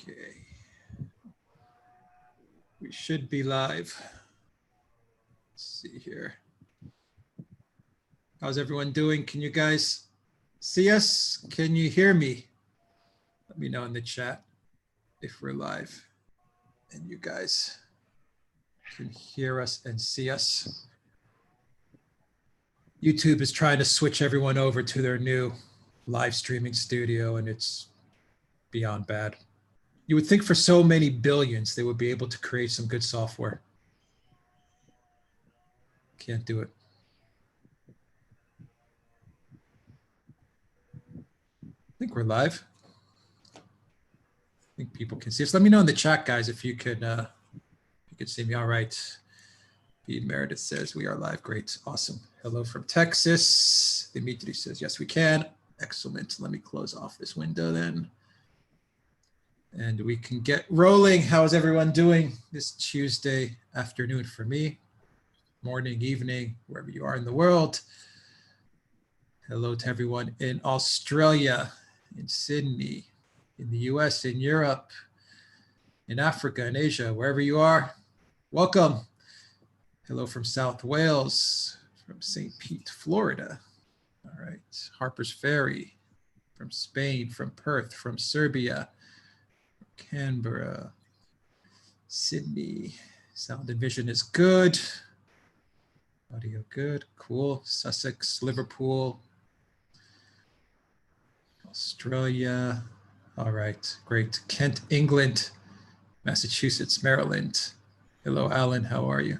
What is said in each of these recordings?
Okay. We should be live. Let's see here. How's everyone doing? Can you guys see us? Can you hear me? Let me know in the chat if we're live and you guys can hear us and see us. YouTube is trying to switch everyone over to their new live streaming studio, and it's beyond bad. You would think for so many billions, they would be able to create some good software. Can't do it. I think we're live. I think people can see us. Let me know in the chat, guys, if you could see me. All right. Pete Meredith says we are live. Great. Awesome. Hello from Texas. Dimitri says, yes, we can. Excellent. Let me close off this window then. And we can get rolling. How is everyone doing this Tuesday afternoon for me? Morning, evening, wherever you are in the world. Hello to everyone in Australia, in Sydney, in the US, in Europe, in Africa, in Asia, wherever you are. Welcome. Hello from South Wales, from St. Pete, Florida. All right, Harper's Ferry, from Spain, from Perth, from Serbia, Canberra, Sydney. Sound and vision is good. Audio good, cool. Sussex, Liverpool, Australia. All right, great. Kent, England, Massachusetts, Maryland. Hello, Alan, how are you?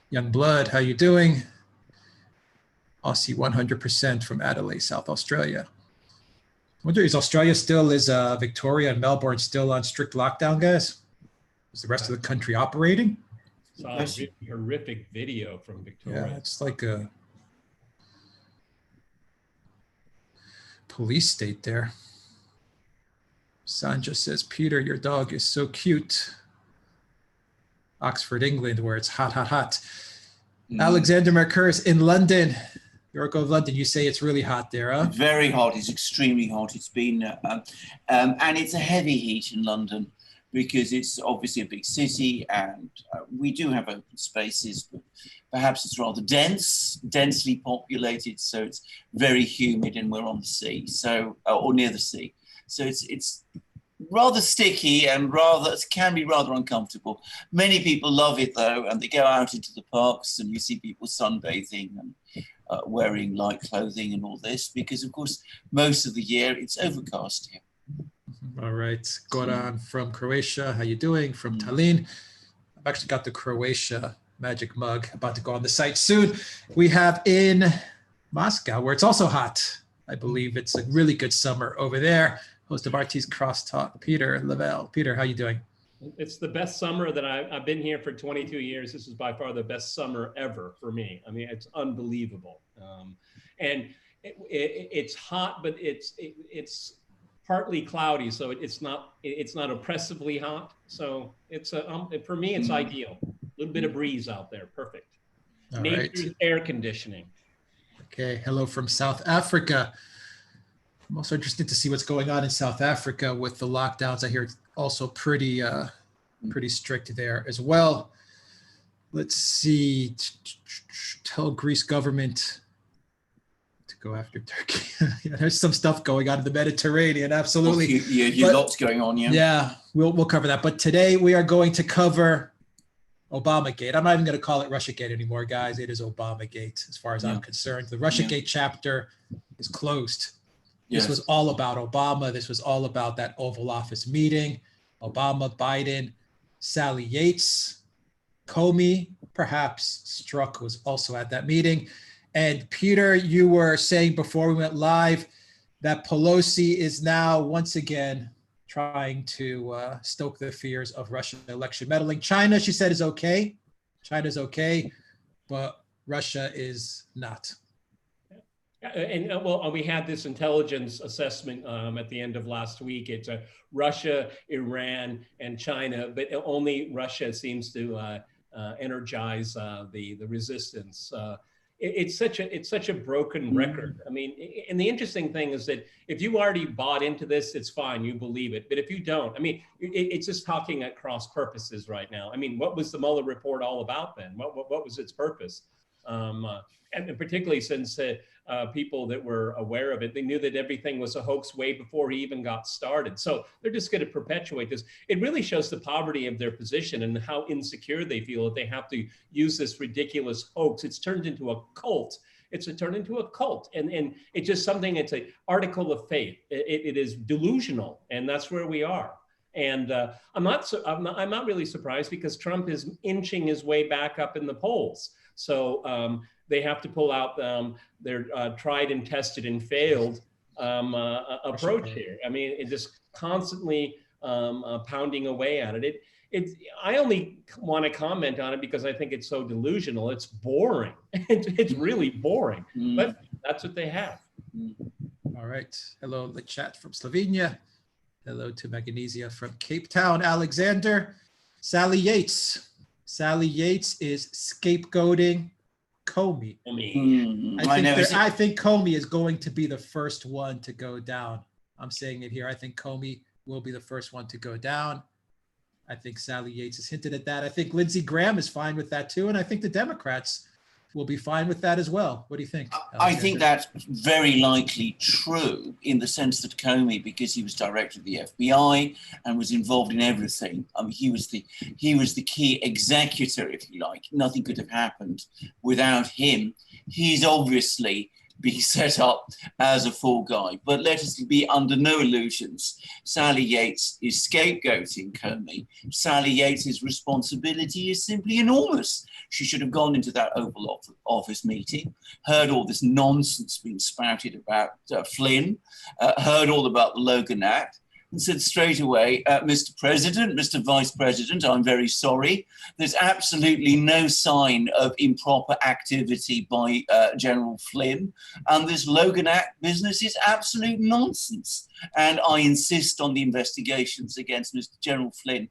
Young Blood, how you doing? Aussie 100% from Adelaide, South Australia. I wonder, is Australia still, is Victoria and Melbourne still on strict lockdown, guys? Is the rest of the country operating? Saw a horrific video from Victoria. Yeah, it's like a police state there. Sanja says, Peter, your dog is so cute. Oxford, England, where it's hot, hot, hot. Alexander Mercurus in London. York of London, you say it's really hot there, huh? Very hot. It's extremely hot. It's been, and it's a heavy heat in London because it's obviously a big city, and we do have open spaces, but perhaps it's rather densely populated, so it's very humid, and we're on the sea, so or near the sea, so it's rather sticky and can be rather uncomfortable. Many people love it though, and they go out into the parks, and you see people sunbathing and wearing light clothing and all this, because of course most of the year it's overcast here. All right, Goran from Croatia, how you doing? From Tallinn. I've actually got the Croatia magic mug about to go on the site soon. We have in Moscow, where it's also hot. I believe it's a really good summer over there. Host of RT's Crosstalk, Peter Lavelle. Peter, how you doing? It's the best summer that I've been here for 22 years. This is by far the best summer ever for me. I mean, it's unbelievable. And it's hot, but it's partly cloudy, so it's not oppressively hot. So it's for me, it's ideal. A little bit of breeze out there, perfect. All Nature's right. air conditioning. Okay, hello from South Africa. I'm also interested to see what's going on in South Africa with the lockdowns. I hear it's also pretty strict there as well. Let's see. Tell Greece government to go after Turkey. Yeah, there's some stuff going on in the Mediterranean. Absolutely. Well, lots going on. Yeah. Yeah, we'll cover that. But today we are going to cover Obamagate. I'm not even going to call it Russiagate anymore, guys. It is Obamagate, as far as I'm concerned. The Russiagate chapter is closed. This was all about Obama. This was all about that Oval Office meeting. Obama, Biden, Sally Yates, Comey, perhaps Strzok was also at that meeting. And Peter, you were saying before we went live that Pelosi is now once again trying to stoke the fears of Russian election meddling. China, she said, is okay. China's okay, but Russia is not. And well, we had this intelligence assessment at the end of last week. It's Russia, Iran, and China, but only Russia seems to energize the resistance. it's such a broken record. I mean, and the interesting thing is that if you already bought into this, it's fine, you believe it. But if you don't, I mean, it's just talking at cross purposes right now. I mean, what was the Mueller report all about then? What was its purpose? And particularly since people that were aware of it, they knew that everything was a hoax way before he even got started. So they're just going to perpetuate this. It really shows the poverty of their position and how insecure they feel that they have to use this ridiculous hoax. It's turned into a cult. It's turned into a cult, and it's just something. It's an article of faith. It is delusional, and that's where we are. And I'm not really surprised because Trump is inching his way back up in the polls. So they have to pull out their tried and tested and failed approach here. I mean, it just constantly pounding away at it. I only want to comment on it because I think it's so delusional. It's boring. It's really boring, but that's what they have. All right. Hello, the chat from Slovenia. Hello to Magnesia from Cape Town. Alexander, Sally Yates. Sally Yates is scapegoating Comey. I think Comey is going to be the first one to go down. I'm saying it here. I think Comey will be the first one to go down. I think Sally Yates has hinted at that. I think Lindsey Graham is fine with that too. And I think the Democrats will be fine with that as well. What do you think, Alexander? I think that's very likely true in the sense that Comey, because he was director of the FBI and was involved in everything. I mean, he was the key executor, if you like. Nothing could have happened without him. He's obviously be set up as a fall guy. But let us be under no illusions. Sally Yates is scapegoating Comey. Sally Yates' responsibility is simply enormous. She should have gone into that Oval Office meeting, heard all this nonsense being spouted about Flynn, heard all about the Logan Act, and said straight away, Mr. President, Mr. Vice President, I'm very sorry. There's absolutely no sign of improper activity by General Flynn. And this Logan Act business is absolute nonsense. And I insist on the investigations against Mr. General Flynn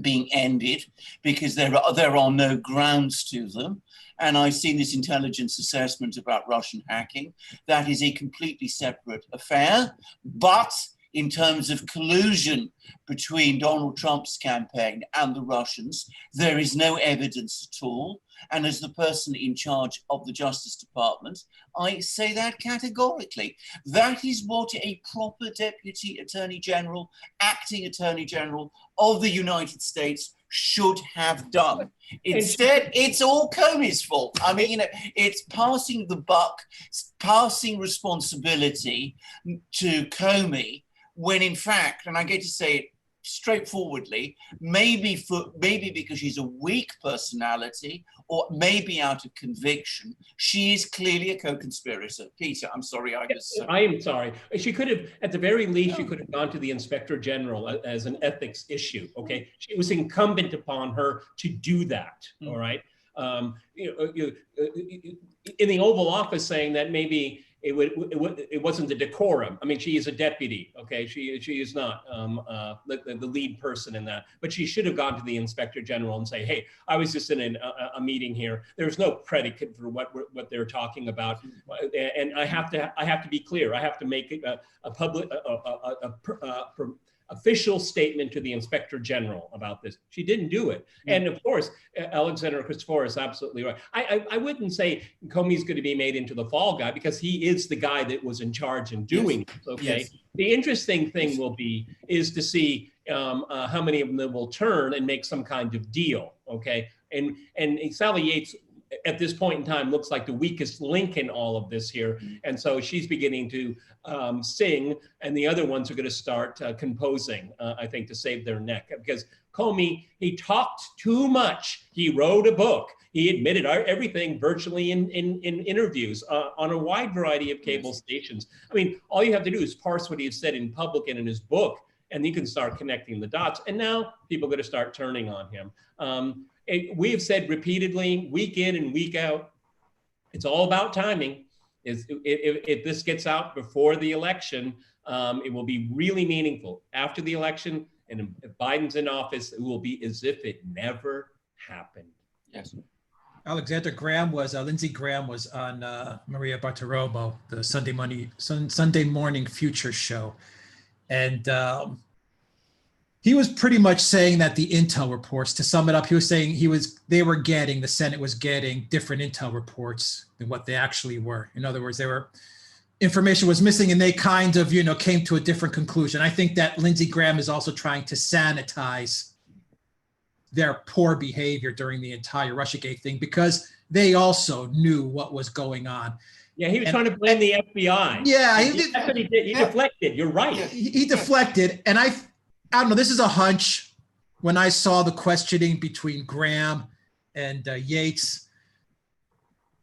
being ended because there are no grounds to them. And I've seen this intelligence assessment about Russian hacking. That is a completely separate affair. But in terms of collusion between Donald Trump's campaign and the Russians, there is no evidence at all. And as the person in charge of the Justice Department, I say that categorically. That is what a proper Deputy Attorney General, Acting Attorney General of the United States should have done. Instead, it's all Comey's fault. I mean, it's passing the buck, passing responsibility to Comey, when in fact, and I get to say it straightforwardly, maybe because she's a weak personality or maybe out of conviction, she is clearly a co-conspirator. Peter, I'm sorry, I am sorry. She could have, at the very least, she could have gone to the Inspector General as an ethics issue, okay? It was incumbent upon her to do that, all right? In the Oval Office saying that maybe it wasn't the decorum. I mean, she is a deputy, okay? She is not the lead person in that, but she should have gone to the Inspector General and say, hey, I was just in a meeting here. There's no predicate for what they're talking about. And I have to be clear. I have to make it a public, official statement to the Inspector General about this. She didn't do it. And of course, Alexander Christopher is absolutely right. I wouldn't say Comey's going to be made into the fall guy because he is the guy that was in charge in doing it, okay? Yes. The interesting thing is to see how many of them will turn and make some kind of deal, okay? And Sally Yates, at this point in time, looks like the weakest link in all of this here. And so she's beginning to sing, and the other ones are going to start composing, I think, to save their neck. Because Comey, he talked too much. He wrote a book. He admitted everything virtually in interviews on a wide variety of cable stations. I mean, all you have to do is parse what he has said in public and in his book, and you can start connecting the dots. And now people are going to start turning on him. We have said repeatedly, week in and week out, it's all about timing. If this gets out before the election, it will be really meaningful. After the election, and if Biden's in office, it will be as if it never happened. Yes. Alexander Graham was, Lindsey Graham was on Maria Bartiromo, the Sunday morning future show. And he was pretty much saying that the intel reports, to sum it up, he was saying the Senate was getting different intel reports than what they actually were. In other words, information was missing and they kind of, came to a different conclusion. I think that Lindsey Graham is also trying to sanitize their poor behavior during the entire Russiagate thing because they also knew what was going on. Yeah, he was trying to blame the FBI. Yeah, that's what he did. He deflected. You're right. He deflected, and I don't know. This is a hunch. When I saw the questioning between Graham and Yates,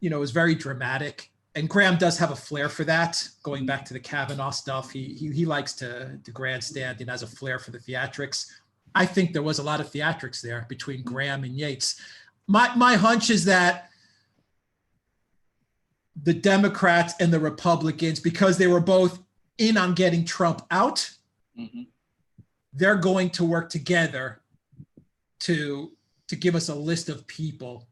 it was very dramatic. And Graham does have a flair for that. Going back to the Kavanaugh stuff, he likes to grandstand and has a flair for the theatrics. I think there was a lot of theatrics there between Graham and Yates. My hunch is that the Democrats and the Republicans, because they were both in on getting Trump out, they're going to work together to give us a list of people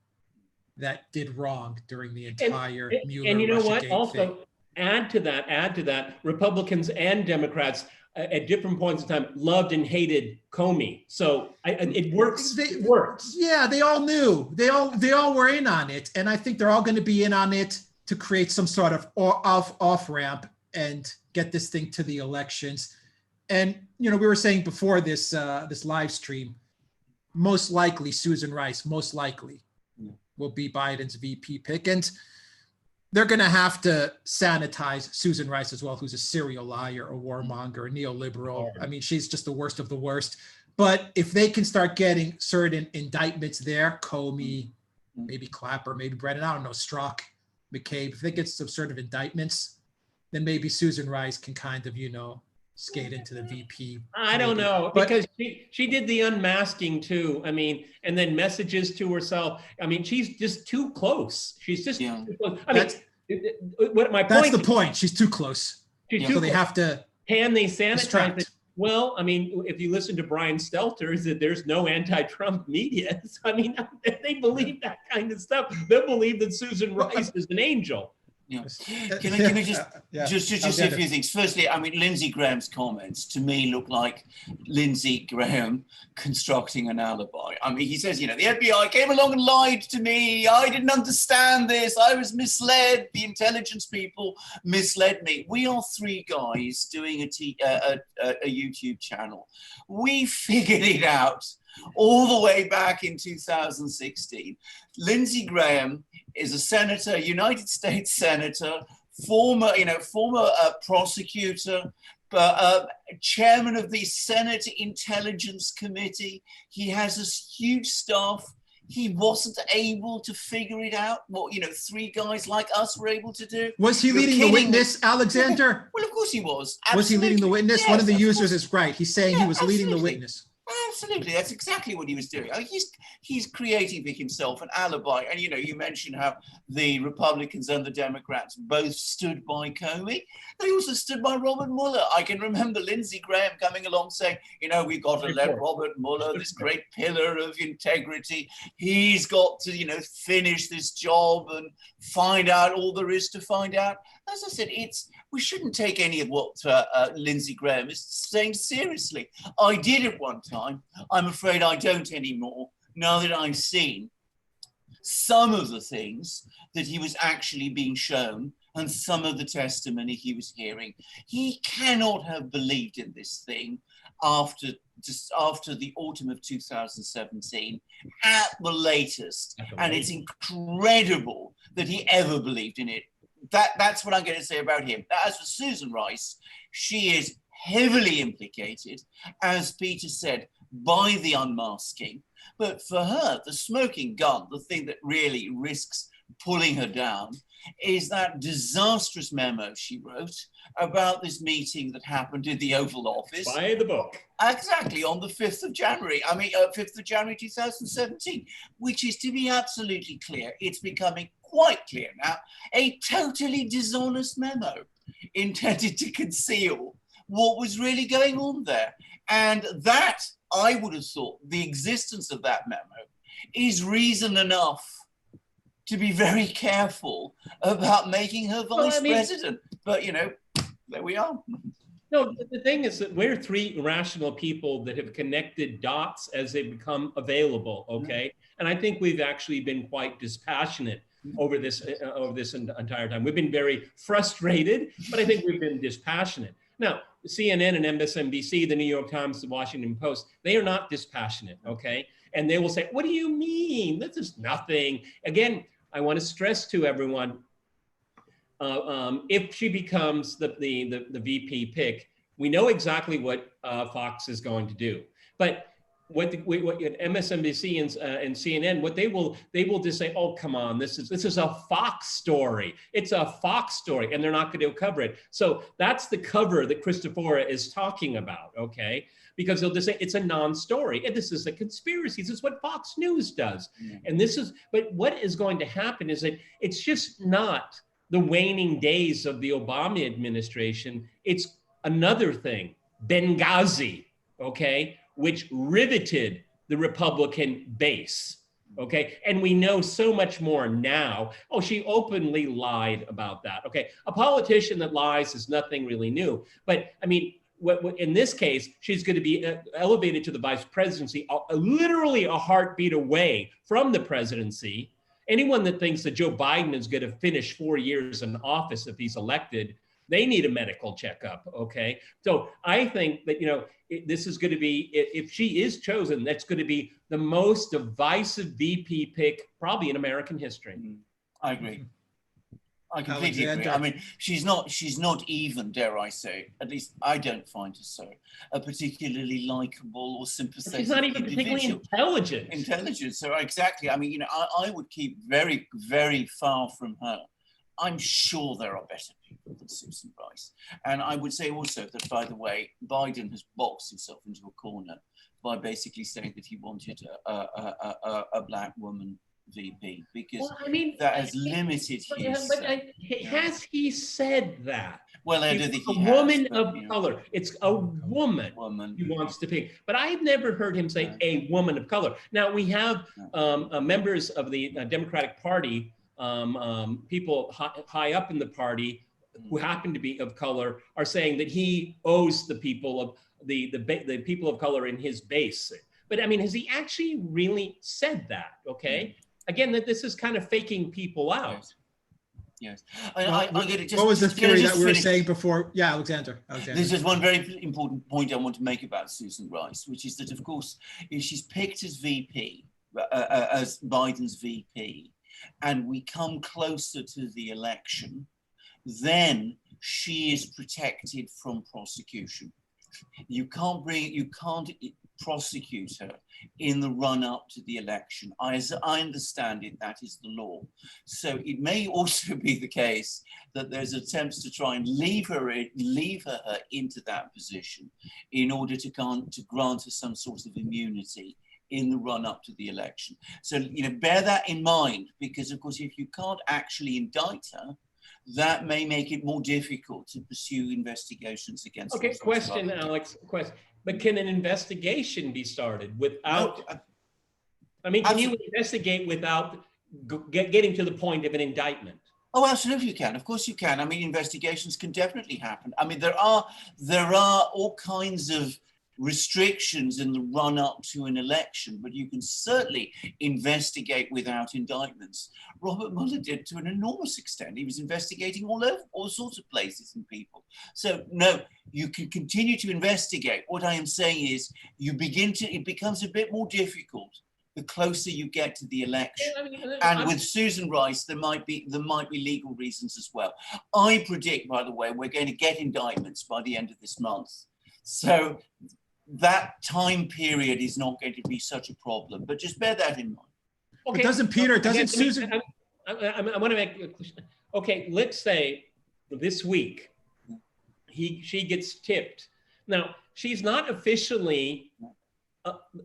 that did wrong during the entire Mueller and you know what? Russiagate Also, thing. add to that, Republicans and Democrats at different points in time loved and hated Comey. So it works. It works. Yeah, they all knew. They all were in on it, and I think they're all going to be in on it to create some sort of off ramp and get this thing to the elections. And we were saying before this live stream, most likely Susan Rice, will be Biden's VP pick, and they're going to have to sanitize Susan Rice as well, who's a serial liar, a warmonger, a neoliberal. I mean, she's just the worst of the worst. But if they can start getting certain indictments there, Comey, maybe Clapper, maybe Brennan, I don't know, Strzok, McCabe, if they get some sort of indictments, then maybe Susan Rice can kind of, skate into the VP. I don't know, because she did the unmasking too. I mean, and then messages to herself. I mean, she's just too close. She's just too close. That's the point. She's too close. So they have to. Can they sanitize it? Well, I mean, if you listen to Brian Stelter, is that there's no anti-Trump media. So, I mean, if they believe that kind of stuff, they'll believe that Susan Rice is an angel. Yeah. Can I just say a few things? Firstly, I mean, Lindsey Graham's comments to me look like Lindsey Graham constructing an alibi. I mean, he says, the FBI came along and lied to me. I didn't understand this. I was misled. The intelligence people misled me. We are three guys doing a YouTube channel. We figured it out all the way back in 2016. Lindsey Graham is a senator, United States senator, former prosecutor, chairman of the Senate Intelligence Committee. He has this huge staff. He wasn't able to figure it out. What three guys like us were able to do. Was he leading the witness, Alexander? Well, of course he was. Absolutely. Was he leading the witness? Yes, one of the users is right. He's saying he was leading the witness. Absolutely, that's exactly what he was doing. I mean, he's creating for himself an alibi. And you mentioned how the Republicans and the Democrats both stood by Comey. They also stood by Robert Mueller. I can remember Lindsey Graham coming along saying, we've got to let Robert Mueller, this great pillar of integrity, he's got to, finish this job and find out all there is to find out. As I said, we shouldn't take any of what Lindsey Graham is saying seriously. I did at one time. I'm afraid I don't anymore, now that I've seen some of the things that he was actually being shown and some of the testimony he was hearing. He cannot have believed in this thing after the autumn of 2017 at the latest. And it's incredible that he ever believed in it. That's what I'm going to say about him. As for Susan Rice, she is heavily implicated, as Peter said, by the unmasking. But for her, the smoking gun, the thing that really risks pulling her down, is that disastrous memo she wrote about this meeting that happened in the Oval Office. By the book. Exactly, on the 5th of January. 5th of January 2017, which is, to be absolutely clear, it's becoming quite clear now, a totally dishonest memo intended to conceal what was really going on there. And that, I would have thought, the existence of that memo is reason enough to be very careful about making her vice president. But, you know, there we are. No, the thing is that we're three rational people that have connected dots as they become available, okay? And I think we've actually been quite dispassionate over this entire time. We've been very frustrated, but I think we've been dispassionate. Now, CNN and MSNBC, the New York Times, the Washington Post, they are not dispassionate, okay? And they will say, what do you mean? This is nothing. Again, I want to stress to everyone, if she becomes the VP pick, we know exactly what Fox is going to do. But what MSNBC and CNN, what they will just say, oh, come on, this is a Fox story. It's a Fox story, and they're not going to cover it. So that's the cover that Christopher is talking about, okay? Because they'll just say it's a non-story, and this is a conspiracy. This is what Fox News does, and but what is going to happen is that it's just not the waning days of the Obama administration. It's another thing, Benghazi, okay, which riveted the Republican base, okay? And we know so much more now. Oh, she openly lied about that, okay? A politician that lies is nothing really new. But I mean, in this case, she's going to be elevated to the vice presidency, literally a heartbeat away from the presidency. Anyone that thinks that Joe Biden is going to finish 4 years in office if he's elected, they need a medical checkup, okay? So I think that, you know, this is going to be, if she is chosen, that's going to be the most divisive VP pick probably in American history. I agree. I completely agree. I mean, she's not even, dare I say, at least I don't find her so, a particularly likable or sympathetic. She's not even particularly intelligent. Intelligent, so exactly. I mean, you know, I would keep very, very far from her. I'm sure there are better people than Susan Rice. And I would say also that, by the way, Biden has boxed himself into a corner by basically saying that he wanted a black woman VP, because well, I mean, that has limited his... has he said that? Well, I don't think he has. A woman of you know, color. It's a woman he wants to pick. But I've never heard him say a woman of color. Now, we have members of the Democratic Party, people high up in the party who happen to be of color, are saying that he owes the people of the people of color in his base. But I mean, has he actually really said that? Okay. Again, that this is kind of faking people out. Yes. What was the theory that we were saying before? Yeah, Alexander. This is one very important point I want to make about Susan Rice, which is that, of course, if she's picked as VP, as Biden's VP, and we come closer to the election, then she is protected from prosecution. You can't prosecute her in the run-up to the election. As I understand it, that is the law. So it may also be the case that there's attempts to try and leave her into that position in order to grant her some sort of immunity in the run-up to the election. So, you know, bear that in mind, because of course, if you can't actually indict her, that may make it more difficult to pursue investigations against her. Okay, question, Alex, question. But can an investigation be started without, I mean, can you investigate without getting to the point of an indictment? Oh, absolutely you can. Of course you can. I mean, investigations can definitely happen. I mean, there are all kinds of restrictions in the run-up to an election, but you can certainly investigate without indictments. Robert Mueller did to an enormous extent. He was investigating all sorts of places and people. So no, you can continue to investigate. What I am saying is it becomes a bit more difficult the closer you get to the election. And with Susan Rice, there might be legal reasons as well. I predict, by the way, we're going to get indictments by the end of this month. So that time period is not going to be such a problem, but just bear that in mind. Okay. But doesn't Susan? I want to make a question. Okay, let's say this week she gets tipped. Now, she's not officially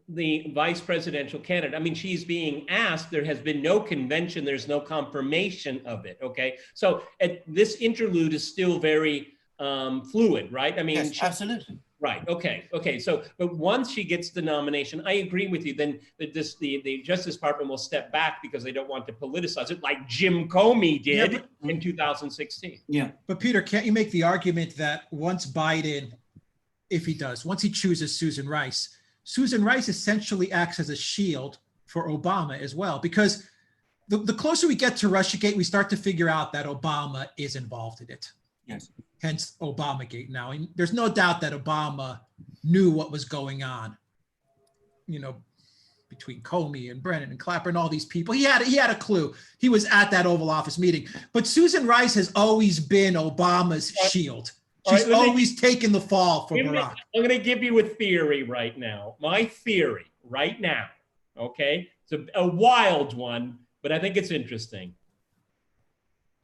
the vice presidential candidate. I mean, she's being asked. There has been no convention. There's no confirmation of it. Okay, so this interlude is still very fluid, right? I mean, yes, absolutely. Right. Okay. Okay. So, but once she gets the nomination, I agree with you. Then the Justice Department will step back because they don't want to politicize it, like Jim Comey did in 2016. Yeah. But Peter, can't you make the argument that once Biden, once he chooses Susan Rice essentially acts as a shield for Obama as well? Because the closer we get to Russiagate, we start to figure out that Obama is involved in it. Yes. Hence Obamagate now. And there's no doubt that Obama knew what was going on, between Comey and Brennan and Clapper and all these people. He had a clue. He was at that Oval Office meeting. But Susan Rice has always been Obama's shield. She's always taken the fall for Barack. I'm going to give you a theory right now. My theory right now, okay? It's a wild one, but I think it's interesting.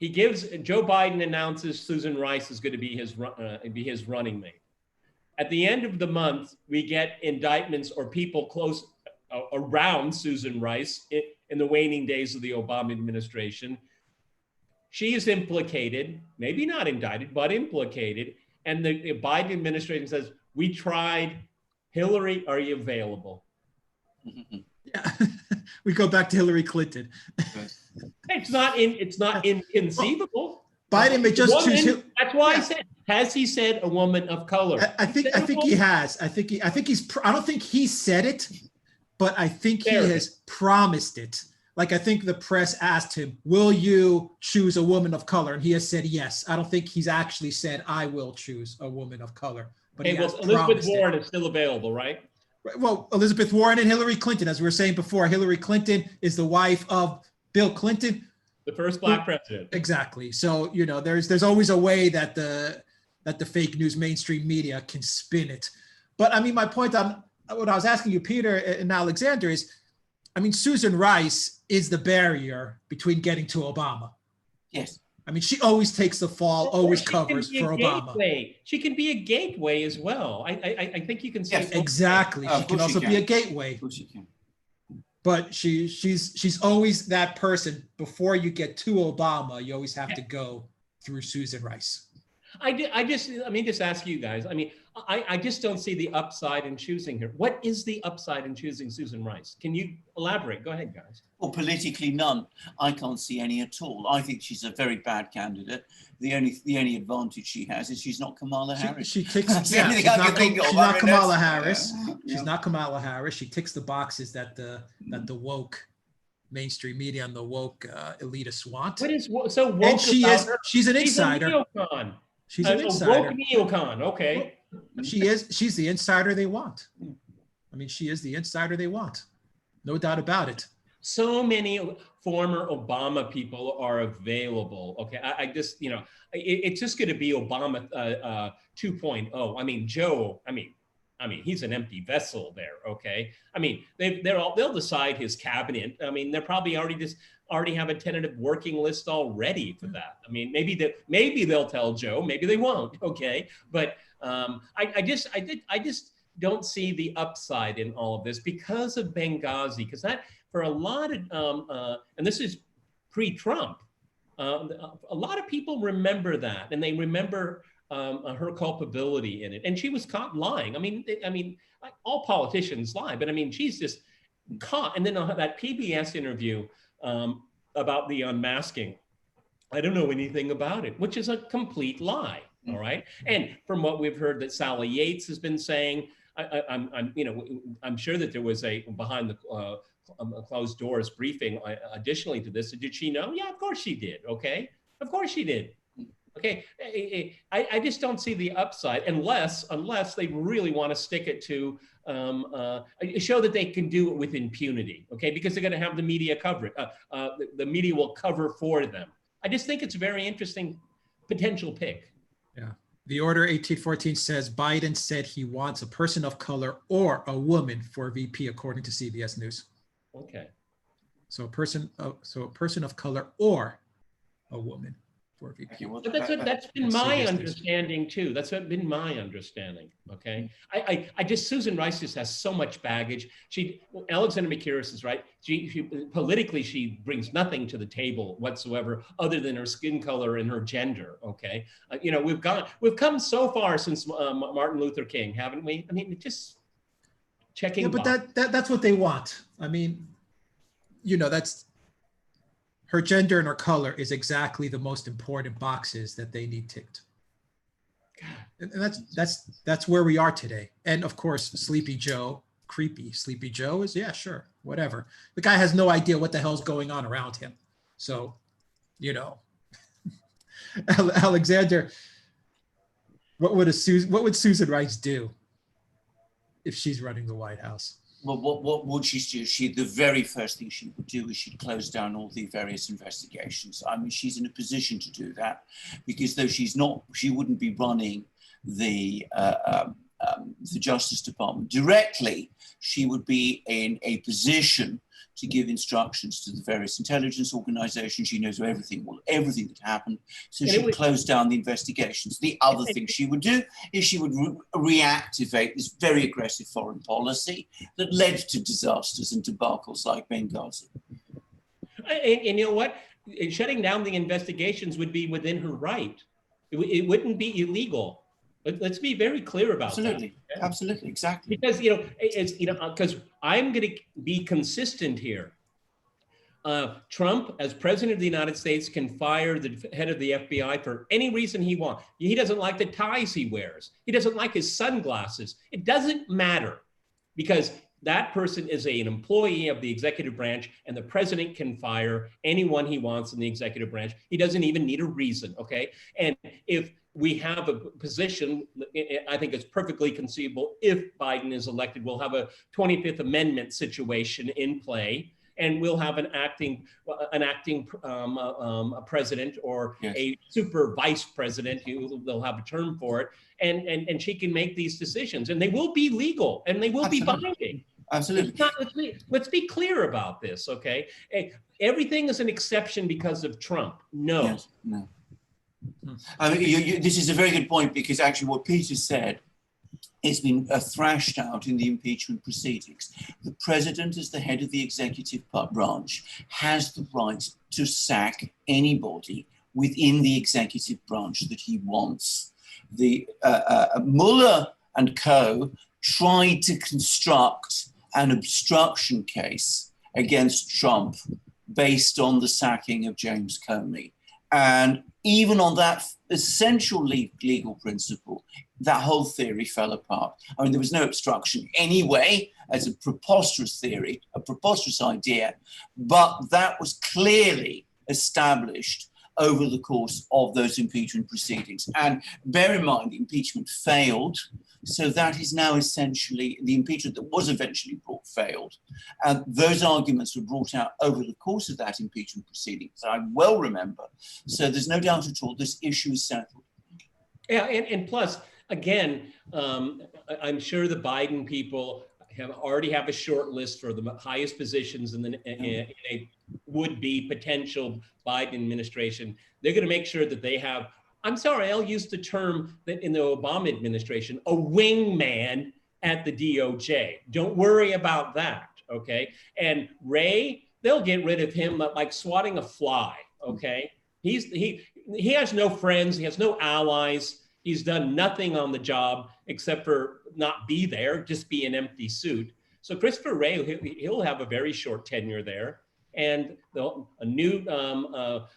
Joe Biden announces Susan Rice is going to be his running mate. At the end of the month, we get indictments or people close around Susan Rice in the waning days of the Obama administration. She is implicated, maybe not indicted, but implicated. And the Biden administration says, we tried. Hillary, are you available? Yeah. We go back to Hillary Clinton. It's not inconceivable. Biden may just choose. That's why I said, has he said a woman of color? I think he has. I don't think he said it, but I think he has promised it. Like, I think the press asked him, will you choose a woman of color? And he has said yes. I don't think he's actually said, I will choose a woman of color. But Elizabeth Warren is still available, right? Well, Elizabeth Warren and Hillary Clinton, as we were saying before, Hillary Clinton is the wife of Bill Clinton, the first black president. Exactly. So, there's always a way that the fake news mainstream media can spin it. But I mean, my point on what I was asking you, Peter and Alexander, is, I mean, Susan Rice is the barrier between getting to Obama. Yes. I mean, she always takes the fall, always covers for Obama. She can be a gateway as well. I think you can say exactly. She can also be a gateway. Of course she can. But she's always that person. Before you get to Obama, you always have to go through Susan Rice. Let me just ask you guys. I mean, I just don't see the upside in choosing her. What is the upside in choosing Susan Rice? Can you elaborate? Go ahead, guys. Well, politically, none. I can't see any at all. I think she's a very bad candidate. The only advantage she has is she's not Kamala Harris. She ticks. She's not Kamala Harris. She's not Kamala Harris. She ticks the boxes that the woke mainstream media and the woke elitists want. What is so woke? And she's an insider. She's an insider. Woke neocon. Okay. She's the insider they want. I mean, she is the insider they want. No doubt about it. So many former Obama people are available. Okay. I just, it's just going to be Obama 2.0. I mean, Joe, I mean, he's an empty vessel there. Okay. I mean, they'll decide his cabinet. I mean, they're probably already have a tentative working list already for that. I mean, maybe they'll tell Joe, maybe they won't. Okay. But I just don't see the upside in all of this because of Benghazi, because that for a lot of, and this is pre-Trump, a lot of people remember that, and they remember her culpability in it. And she was caught lying. I mean, like all politicians lie, but I mean, she's just caught. And then that PBS interview about the unmasking, I don't know anything about it, which is a complete lie. All right. And from what we've heard that Sally Yates has been saying, I'm sure that there was a behind the closed doors briefing additionally to this. Did she know? Yeah, of course she did. Okay. Of course she did. Okay. I just don't see the upside unless they really want to stick it to show that they can do it with impunity. Okay. Because they're going to have the media cover it. The media will cover for them. I just think it's a very interesting potential pick. Yeah. The Order 1814 says Biden said he wants a person of color or a woman for VP, according to CBS News. Okay. So a person of color or a woman for VP. Okay, well, But that's been Let's see my this. understanding too. That's been my understanding. Okay, I just Susan Rice just has so much baggage. Alexander McCurris is right. She politically she brings nothing to the table whatsoever, other than her skin color and her gender. Okay, you know we've come so far since Martin Luther King, haven't we? I mean, just checking. Yeah, but that's what they want. I mean, you know, that's her gender and her color is exactly the most important boxes that they need ticked. And that's where we are today. And of course, Sleepy Joe, creepy Sleepy Joe is, yeah, sure, whatever. The guy has no idea what the hell's going on around him. So, you know, Alexander, what would Susan Rice do if she's running the White House? Well, what would she do? The very first thing she would do is she'd close down all the various investigations. I mean, she's in a position to do that because though she wouldn't be running the Justice Department directly. She would be in a position to give instructions to the various intelligence organizations. She knows everything that happened. So she would close down the investigations. The other thing she would do is she would reactivate this very aggressive foreign policy that led to disasters and debacles like Benghazi. And you know what? Shutting down the investigations would be within her right. It wouldn't be illegal. Let's be very clear about that. Absolutely, absolutely, exactly. Because because I'm going to be consistent here. Trump, as president of the United States, can fire the head of the FBI for any reason he wants. He doesn't like the ties he wears. He doesn't like his sunglasses. It doesn't matter, because that person is an employee of the executive branch, and the president can fire anyone he wants in the executive branch. He doesn't even need a reason, okay? And if we have a position, I think it's perfectly conceivable, if Biden is elected, we'll have a 25th Amendment situation in play, and we'll have an acting president or yes. a super vice president. They'll have a term for it, and she can make these decisions, and they will be legal, and they will Absolutely. be binding. Absolutely. Let's be clear about this, okay? Everything is an exception because of Trump. No. Yes, no. I mean, this is a very good point, because actually what Peter said has been thrashed out in the impeachment proceedings. The president, as the head of the executive branch, has the right to sack anybody within the executive branch that he wants. The Mueller and co. tried to construct an obstruction case against Trump based on the sacking of James Comey. And even on that essential legal principle, that whole theory fell apart. I mean, there was no obstruction anyway, as a preposterous theory, a preposterous idea, but that was clearly established over the course of those impeachment proceedings. And bear in mind, the impeachment failed. So that is now essentially the impeachment that was eventually failed. And those arguments were brought out over the course of that impeachment proceeding, as I well remember. So there's no doubt at all this issue is settled. Yeah, and plus, again, I'm sure the Biden people already have a short list for the highest positions in a would-be potential Biden administration. They're going to make sure that they have, I'm sorry, I'll use the term that in the Obama administration, a wingman at the DOJ. Don't worry about that, okay? And Wray, they'll get rid of him like swatting a fly, okay? He has no friends, he has no allies. He's done nothing on the job except for not be there, just be an empty suit. So Christopher Wray, he'll have a very short tenure there. And a new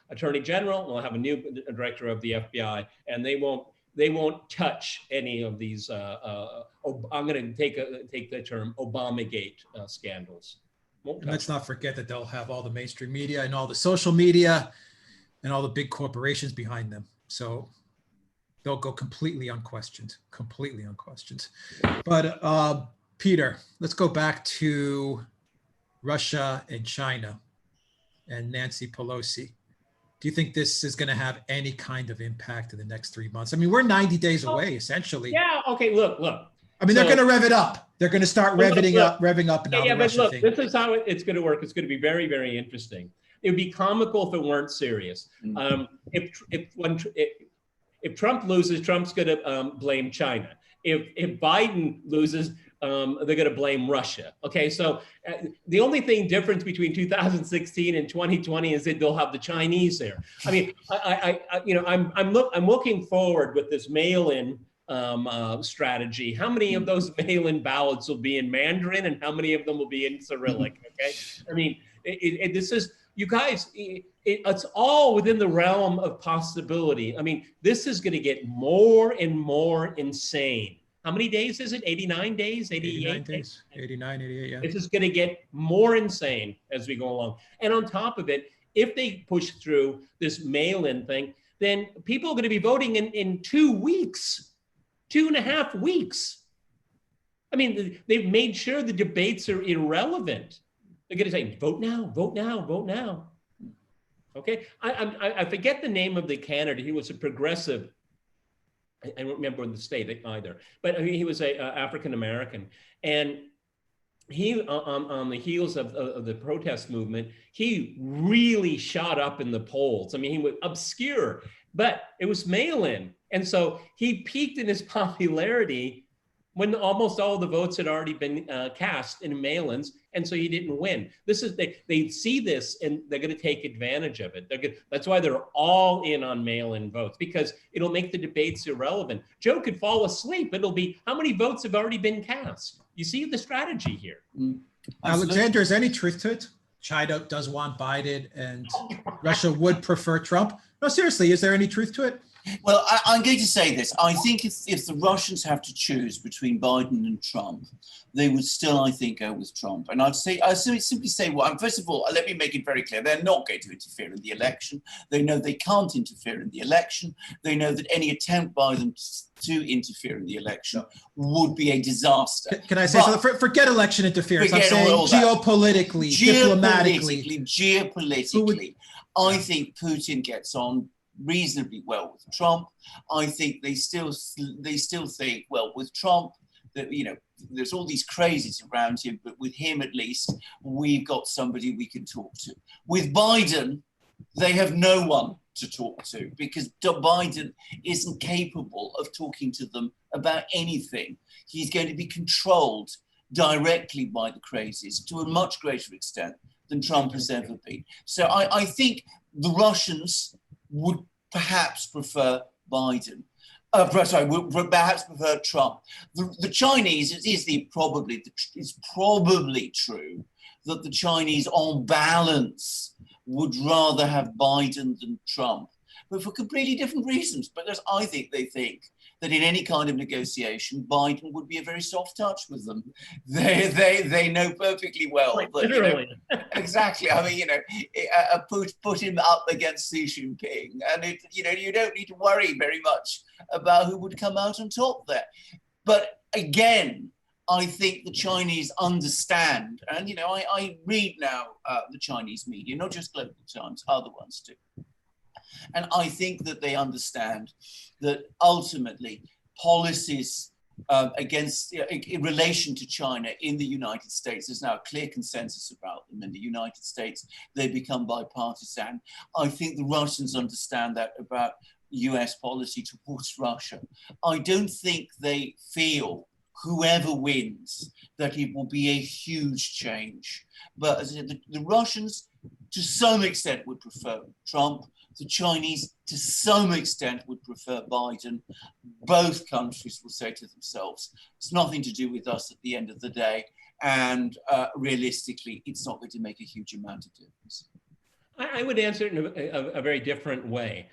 attorney general, we'll have a new director of the FBI, and they won't touch any of these. I'm going to take the term Obamagate scandals. Let's not forget that they'll have all the mainstream media and all the social media and all the big corporations behind them. So they'll go completely unquestioned. But Peter, let's go back to Russia and China and Nancy Pelosi. Do you think this is going to have any kind of impact in the next 3 months? I mean, we're 90 days away, essentially. Yeah. Okay. Look. I mean, they're going to rev it up. They're going to start revving up. And But look, this is how it's going to work. It's going to be very, very interesting. it would be comical if it weren't serious. If Trump loses, Trump's going to blame China. If Biden loses, they're going to blame Russia. Okay, so the only difference between 2016 and 2020 is that they'll have the Chinese there. I mean, I'm looking forward with this mail-in strategy. How many of those mail-in ballots will be in Mandarin, and how many of them will be in Cyrillic? Okay, I mean, this is, you guys, it's all within the realm of possibility. I mean, this is going to get more and more insane. How many days is it? 89 days? 88 days? 89, 88, yeah. This is going to get more insane as we go along. And on top of it, if they push through this mail-in thing, then people are going to be voting in 2 weeks, 2.5 weeks. I mean, they've made sure the debates are irrelevant. They're going to say, vote now, vote now, vote now. Okay, I forget the name of the candidate. He was a progressive. I don't remember the state either, but I mean, he was a African-American, and he, on the heels of the protest movement, he really shot up in the polls. I mean, he was obscure, but it was mail-in. And so he peaked in his popularity when almost all the votes had already been cast in mail-ins, and so he didn't win. This is, they see this and they're going to take advantage of it. That's why they're all in on mail-in votes, because it'll make the debates irrelevant. Joe could fall asleep. It'll be, how many votes have already been cast? You see the strategy here. Alexander, is any truth to it? China does want Biden and Russia would prefer Trump. No, seriously, is there any truth to it? Well, I'm going to say this. I think if the Russians have to choose between Biden and Trump, they would still, I think, go with Trump. And I'd simply say, well, first of all, let me make it very clear. They're not going to interfere in the election. They know they can't interfere in the election. They know that any attempt by them to interfere in the election would be a disaster. Can I say something? Forget election interference. I'm saying geopolitically, diplomatically. Geopolitically, I think Putin gets on reasonably well with Trump. I think they still think, well, with Trump, that, you know, there's all these crazies around him, but with him at least, we've got somebody we can talk to. With Biden, they have no one to talk to, because Biden isn't capable of talking to them about anything. He's going to be controlled directly by the crazies to a much greater extent than Trump has ever been. So I think the Russians would perhaps prefer Biden. Would perhaps prefer Trump. The Chinese, it's probably true that the Chinese, on balance, would rather have Biden than Trump, but for completely different reasons. But I think they think that in any kind of negotiation, Biden would be a very soft touch with them. They know perfectly well that, literally. Exactly. I mean, put him up against Xi Jinping, and you don't need to worry very much about who would come out on top there. But again, I think the Chinese understand, and I read now the Chinese media, not just Global Times, other ones too. And I think that they understand that ultimately policies in relation to China in the United States, there's now a clear consensus about them. In the United States, they become bipartisan. I think the Russians understand that about US policy towards Russia. I don't think they feel, whoever wins, that it will be a huge change. But as I said, the Russians, to some extent, would prefer Trump. The Chinese, to some extent, would prefer Biden. Both countries will say to themselves, it's nothing to do with us at the end of the day. And realistically, it's not going to make a huge amount of difference. I would answer it in a very different way.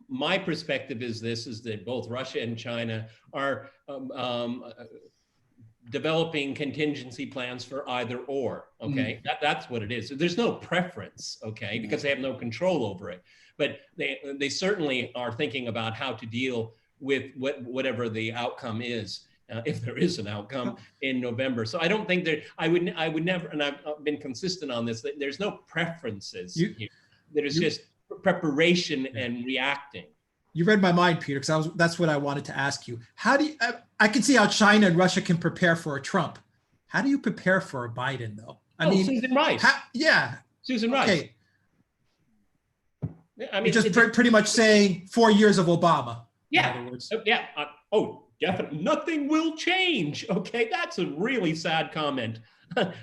My perspective is that both Russia and China are developing contingency plans for either or, okay? That's what it is. So there's no preference, okay, because they have no control over it. But they certainly are thinking about how to deal with whatever the outcome is, if there is an outcome in November. So I don't think I would never, and I've been consistent on this, that there's no preferences here. There's just preparation and reacting. You read my mind, Peter, because that's what I wanted to ask you. How do you, I can see how China and Russia can prepare for a Trump. How do you prepare for a Biden, though? I mean, Susan Rice. Yeah. Susan Rice. Okay. I mean, you're just pretty much saying 4 years of Obama. Yeah. In other words. Yeah. Definitely. Nothing will change. Okay. That's a really sad comment.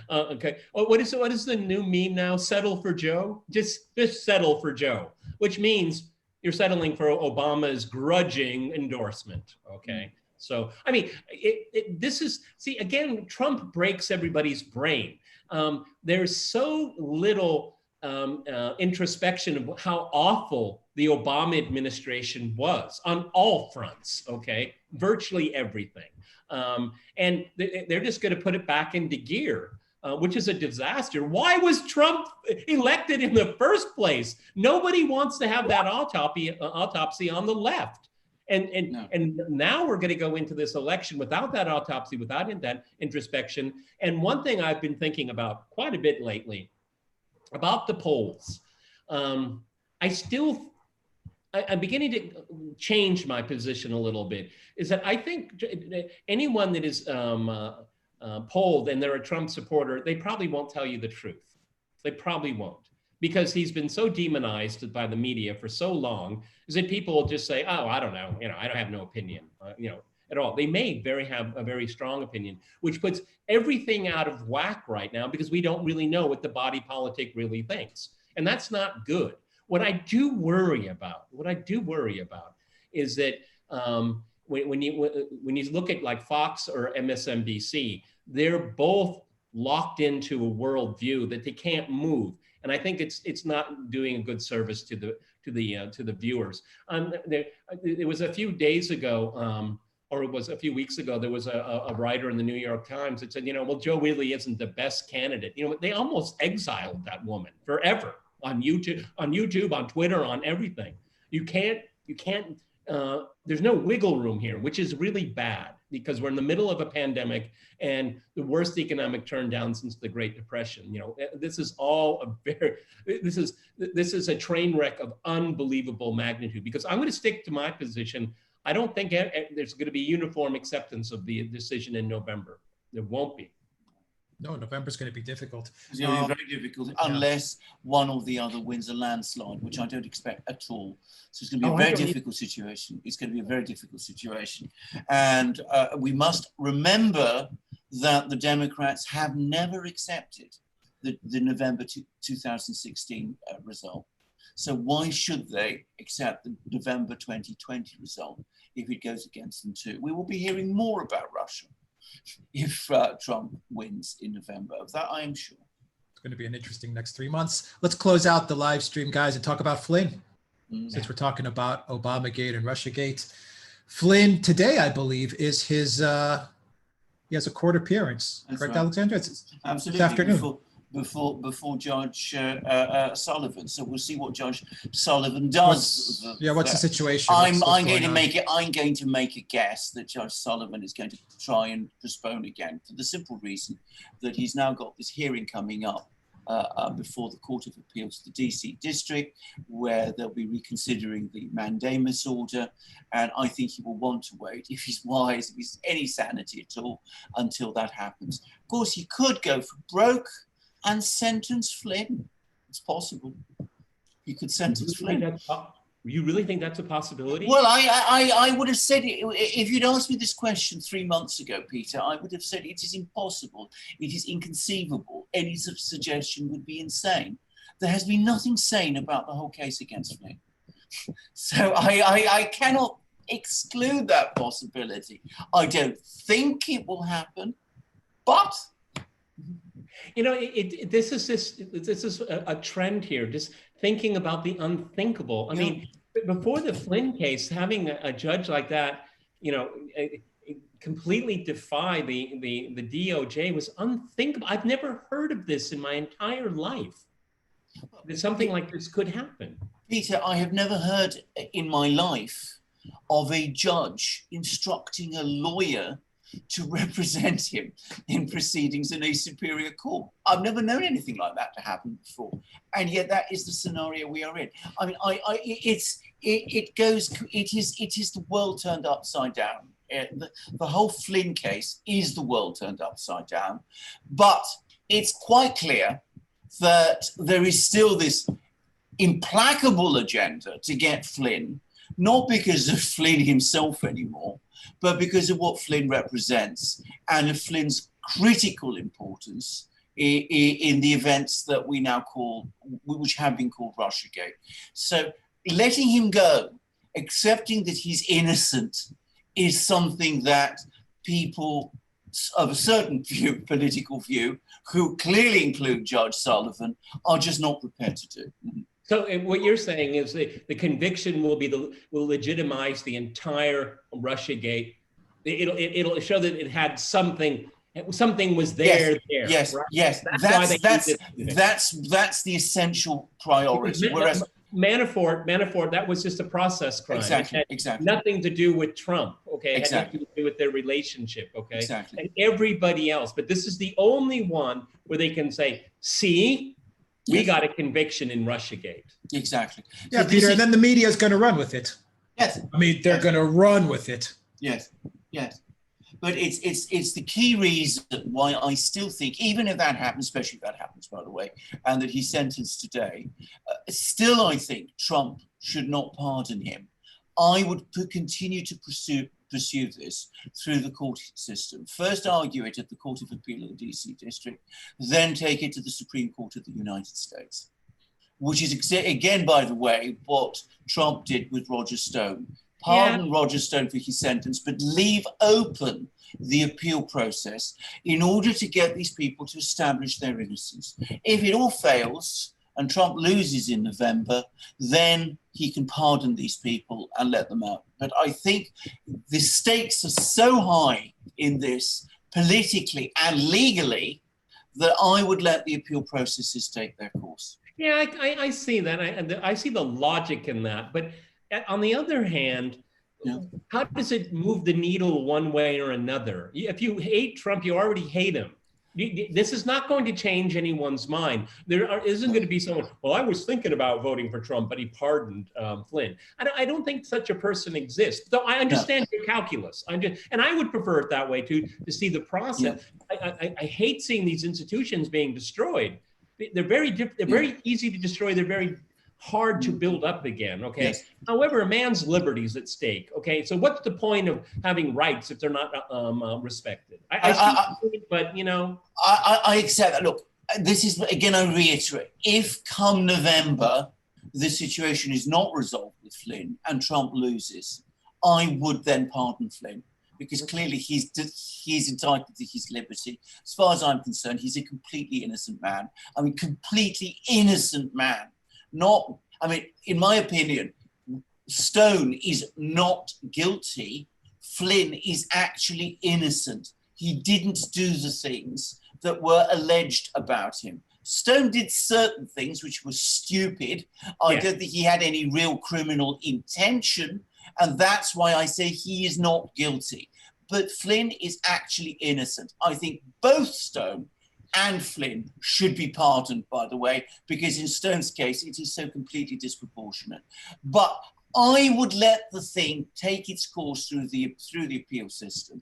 Okay. Oh, what is the new meme now? Settle for Joe. Just settle for Joe, which means you're settling for Obama's grudging endorsement. Okay. So, I mean, again, Trump breaks everybody's brain. There's so little introspection of how awful the Obama administration was on all fronts, okay? Virtually everything. And they're just going to put it back into gear, which is a disaster. Why was Trump elected in the first place? Nobody wants to have that autopsy on the left. And now we're going to go into this election without that autopsy, without that introspection. And one thing I've been thinking about quite a bit lately about the polls, I'm beginning to change my position a little bit, is that I think anyone that is polled and they're a Trump supporter, they probably won't tell you the truth. They probably won't, because he's been so demonized by the media for so long, is that people will just say, oh, I don't know, I don't have no opinion, at all. They may have a very strong opinion, which puts everything out of whack right now because we don't really know what the body politic really thinks. And that's not good. What I do worry about is that when you look at like Fox or MSNBC, they're both locked into a worldview that they can't move. And I think it's not doing a good service to the viewers. It was a few days ago, or it was a few weeks ago, there was a writer in the New York Times that said, well, Joe really isn't the best candidate. They almost exiled that woman forever on YouTube, on Twitter, on everything. You can't, there's no wiggle room here, which is really bad because we're in the middle of a pandemic and the worst economic turndown since the Great Depression. This is all this is a train wreck of unbelievable magnitude, because I'm going to stick to my position. I don't think there's going to be uniform acceptance of the decision in November. There won't be. No, November's going to be difficult. It's going to be very difficult unless one or the other wins a landslide, which I don't expect at all. So it's going to be a very difficult situation. It's going to be a very difficult situation. And we must remember that the Democrats have never accepted the November 2016 result. So why should they accept the November 2020 result if it goes against them too? We will be hearing more about Russia if Trump wins in November. Of that, I am sure. It's going to be an interesting next 3 months. Let's close out the live stream, guys, and talk about Flynn. Since we're talking about Obamagate and Russiagate. Flynn, today, I believe, is his, he has a court appearance. That's correct, right. Alexandra? It's absolutely. This afternoon. Before Judge Sullivan. So we'll see what Judge Sullivan does. What's the situation? I'm going to make a guess that Judge Sullivan is going to try and postpone again for the simple reason that he's now got this hearing coming up before the Court of Appeals, the DC District, where they'll be reconsidering the mandamus order. And I think he will want to wait, if he's wise, if he's any sanity at all, until that happens. Of course, he could go for broke and sentence Flynn. It's possible. He could sentence Flynn. You really think that's a possibility? Well, I would have said it, if you'd asked me this question 3 months ago, Peter, I would have said it is impossible. It is inconceivable. Any such suggestion would be insane. There has been nothing sane about the whole case against Flynn. So I cannot exclude that possibility. I don't think it will happen, but this is a trend here, just thinking about the unthinkable. I mean, before the Flynn case, having a judge like that, completely defy the DOJ was unthinkable. I've never heard of this in my entire life, that something like this could happen. Peter, I have never heard in my life of a judge instructing a lawyer to represent him in proceedings in a superior court. I've never known anything like that to happen before, and yet that is the scenario we are in. I mean, it is the world turned upside down. The whole Flynn case is the world turned upside down, but it's quite clear that there is still this implacable agenda to get Flynn, not because of Flynn himself anymore, but because of what Flynn represents and of Flynn's critical importance in the events that we now call, which have been called Russiagate. So letting him go, accepting that he's innocent, is something that people of a certain view, political view, who clearly include Judge Sullivan, are just not prepared to do. So what you're saying is the conviction will legitimize the entire Russiagate. It'll show that it had something was there. Yes, right? yes. That's the essential priority. Whereas Manafort, that was just a process crime. Exactly. Nothing to do with Trump. Okay, it had nothing to do with their relationship. Okay, and everybody else. But this is the only one where they can say, "See, we got a conviction in Russiagate." Exactly. Yeah, so Peter, and then the media is going to run with it. Yes. I mean, they're going to run with it. Yes. But it's the key reason why I still think, even if that happens, especially if that happens, by the way, and that he's sentenced today, still I think Trump should not pardon him. I would continue to pursue this through the court system. First argue it at the Court of Appeal of the DC District, then take it to the Supreme Court of the United States, which is, again, by the way, what Trump did with Roger Stone. Pardon Roger Stone for his sentence, but leave open the appeal process in order to get these people to establish their innocence. If it all fails and Trump loses in November, then he can pardon these people and let them out. But I think the stakes are so high in this, politically and legally, that I would let the appeal processes take their course. Yeah, I see that. I see the logic in that. But on the other hand, how does it move the needle one way or another? If you hate Trump, you already hate him. This is not going to change anyone's mind. There isn't going to be someone, well, I was thinking about voting for Trump, but he pardoned Flynn. I don't think such a person exists. Though I understand your calculus. And I would prefer it that way too, to see the process. I hate seeing these institutions being destroyed. They're very easy to destroy. They're very hard to build up again, okay? Yes. However, a man's liberty is at stake, okay? So what's the point of having rights if they're not respected? But, you know. I accept that. Look, this is, again, I reiterate, if come November, the situation is not resolved with Flynn and Trump loses, I would then pardon Flynn, because clearly he's entitled to his liberty. As far as I'm concerned, he's a completely innocent man. I mean, completely innocent man. Not, I mean, in my opinion, Stone is not guilty. Flynn is actually innocent. He didn't do the things that were alleged about him. Stone did certain things which were stupid. I don't think he had any real criminal intention, and that's why I say he is not guilty. But Flynn is actually innocent. I think both Stone and Flynn should be pardoned, by the way, because in Stone's case, it is so completely disproportionate. But I would let the thing take its course through the appeal system,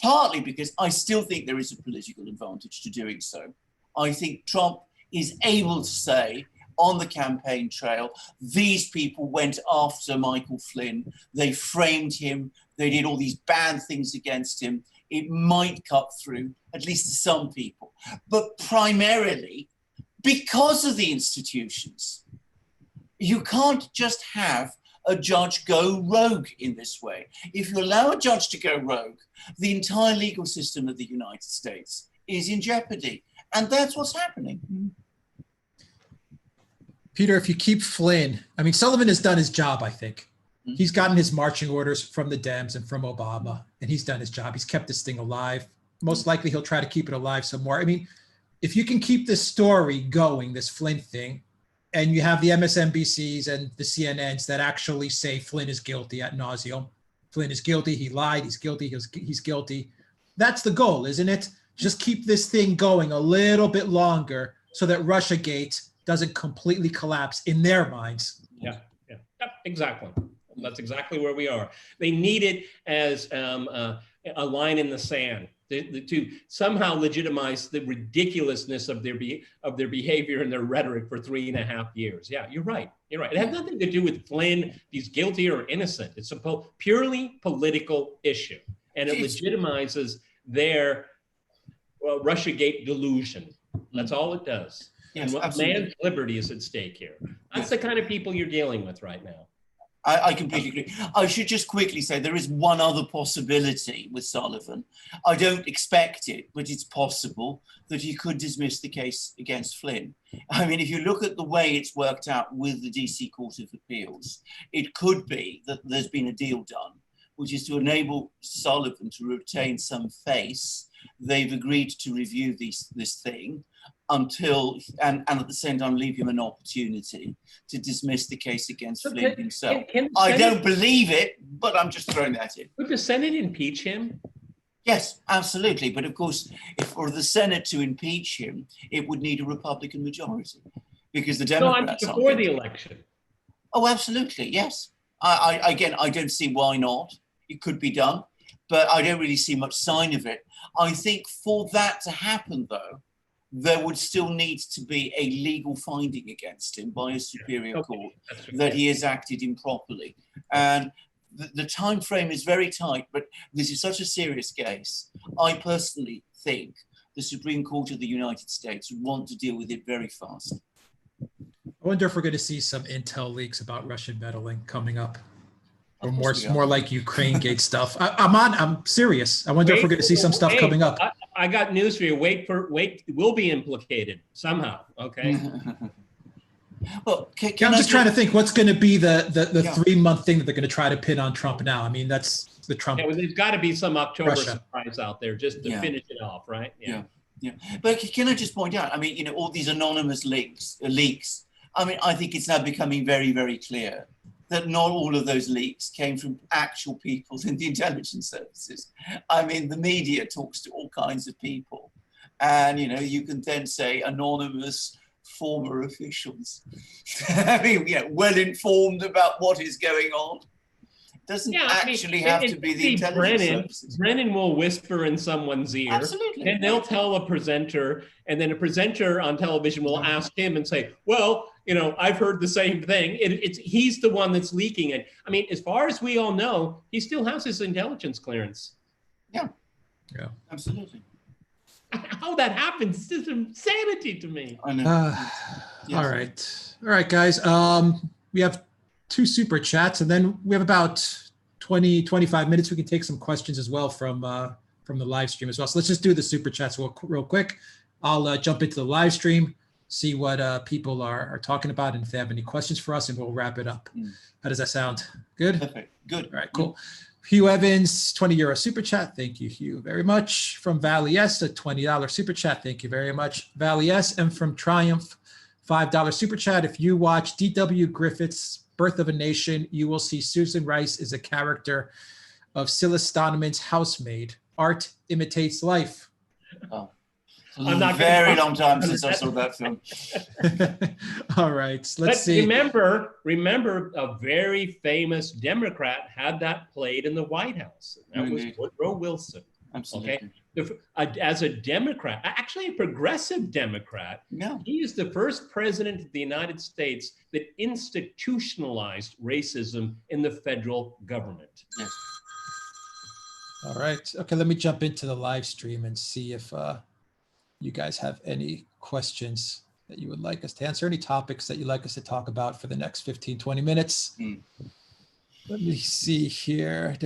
partly because I still think there is a political advantage to doing so. I think Trump is able to say on the campaign trail, these people went after Michael Flynn, they framed him, they did all these bad things against him. It might cut through, at least to some people, but primarily because of the institutions. You can't just have a judge go rogue in this way. If you allow a judge to go rogue, the entire legal system of the United States is in jeopardy. And that's what's happening. Peter, if you keep Flynn, I mean, Sullivan has done his job, I think. He's gotten his marching orders from the Dems and from Obama, and he's done his job. He's kept this thing alive. Most likely he'll try to keep it alive some more. I mean, if you can keep this story going, this Flynn thing, and you have the MSNBCs and the CNNs that actually say Flynn is guilty ad nauseum. Flynn is guilty, he lied, he's guilty, he's guilty. That's the goal, isn't it? Just keep this thing going a little bit longer so that Russiagate doesn't completely collapse in their minds. Yeah, exactly. That's exactly where we are. They need it as a line in the sand. to somehow legitimize the ridiculously of their behavior and their rhetoric for 3.5 years. Yeah, you're right. You're right. It has nothing to do with Flynn, if he's guilty or innocent. It's a purely political issue, and it legitimizes their Russiagate delusion. That's all it does. Yes, and absolutely. Man's liberty is at stake here. That's the kind of people you're dealing with right now. I completely agree. I should just quickly say there is one other possibility with Sullivan. I don't expect it, but it's possible that he could dismiss the case against Flynn. I mean, if you look at the way it's worked out with the DC Court of Appeals, it could be that there's been a deal done, which is to enable Sullivan to retain some face. They've agreed to review this thing until, and at the same time leave him an opportunity to dismiss the case against Flynn himself. I don't believe it, but I'm just throwing that in. Would the Senate impeach him? Yes, absolutely. But of course, if for the Senate to impeach him, it would need a Republican majority because the Democrats no, before the election. Oh, absolutely. Yes. Again, I don't see why not. It could be done, but I don't really see much sign of it. I think for that to happen, though, there would still need to be a legal finding against him by a superior court that he has acted improperly. And the time frame is very tight, but this is such a serious case. I personally think the Supreme Court of the United States would want to deal with it very fast. I wonder if we're going to see some intel leaks about Russian meddling coming up, or more like Ukraine Gate stuff. I'm serious. I wonder if we're going to see some stuff coming up. I got news for you. Wait, we'll be implicated somehow. Okay. Well, I'm just trying to think what's going to be the 3-month thing that they're going to try to pin on Trump now. I mean, that's the Trump. Yeah, well, there's got to be some October surprise out there just to finish it off, right? Yeah. But can I just point out? I mean, all these anonymous leaks. I mean, I think it's now becoming very, very clear that not all of those leaks came from actual people in the intelligence services. I mean, the media talks to all kinds of people. And, you can then say anonymous former officials. I mean, well informed about what is going on. It doesn't have to be the intelligence services. Brennan will whisper in someone's ear. Absolutely. And they'll tell a presenter, and then a presenter on television will ask him and say, well, I've heard the same thing. He's the one that's leaking it. I mean, as far as we all know, he still has his intelligence clearance. Yeah, absolutely. How that happens is just insanity to me. I know. All right, guys. We have 2 super chats, and then we have about 25 minutes. We can take some questions as well from the live stream as well. So let's just do the super chats real quick. I'll jump into the live stream, see what people are talking about, and if they have any questions for us, and we'll wrap it up. How does that sound? Good? Perfect. Good. All right, cool. Hugh Evans, €20 super chat. Thank you, Hugh, very much. From Valley S, a $20 super chat. Thank you very much, Valley S. And from Triumph, $5 super chat. If you watch D.W. Griffith's Birth of a Nation, you will see Susan Rice is a character of Silas Stoneman's housemaid. Art imitates life. Oh. Very long time since I saw that film. All right, let's see. Remember, a very famous Democrat had that played in the White House. That was Woodrow Wilson. Absolutely. Okay, as a Democrat, actually a progressive Democrat, he is the first president of the United States that institutionalized racism in the federal government. Yes. All right. Okay, let me jump into the live stream and see if you guys have any questions that you would like us to answer, any topics that you'd like us to talk about for the next 15, 20 minutes. Let me see here.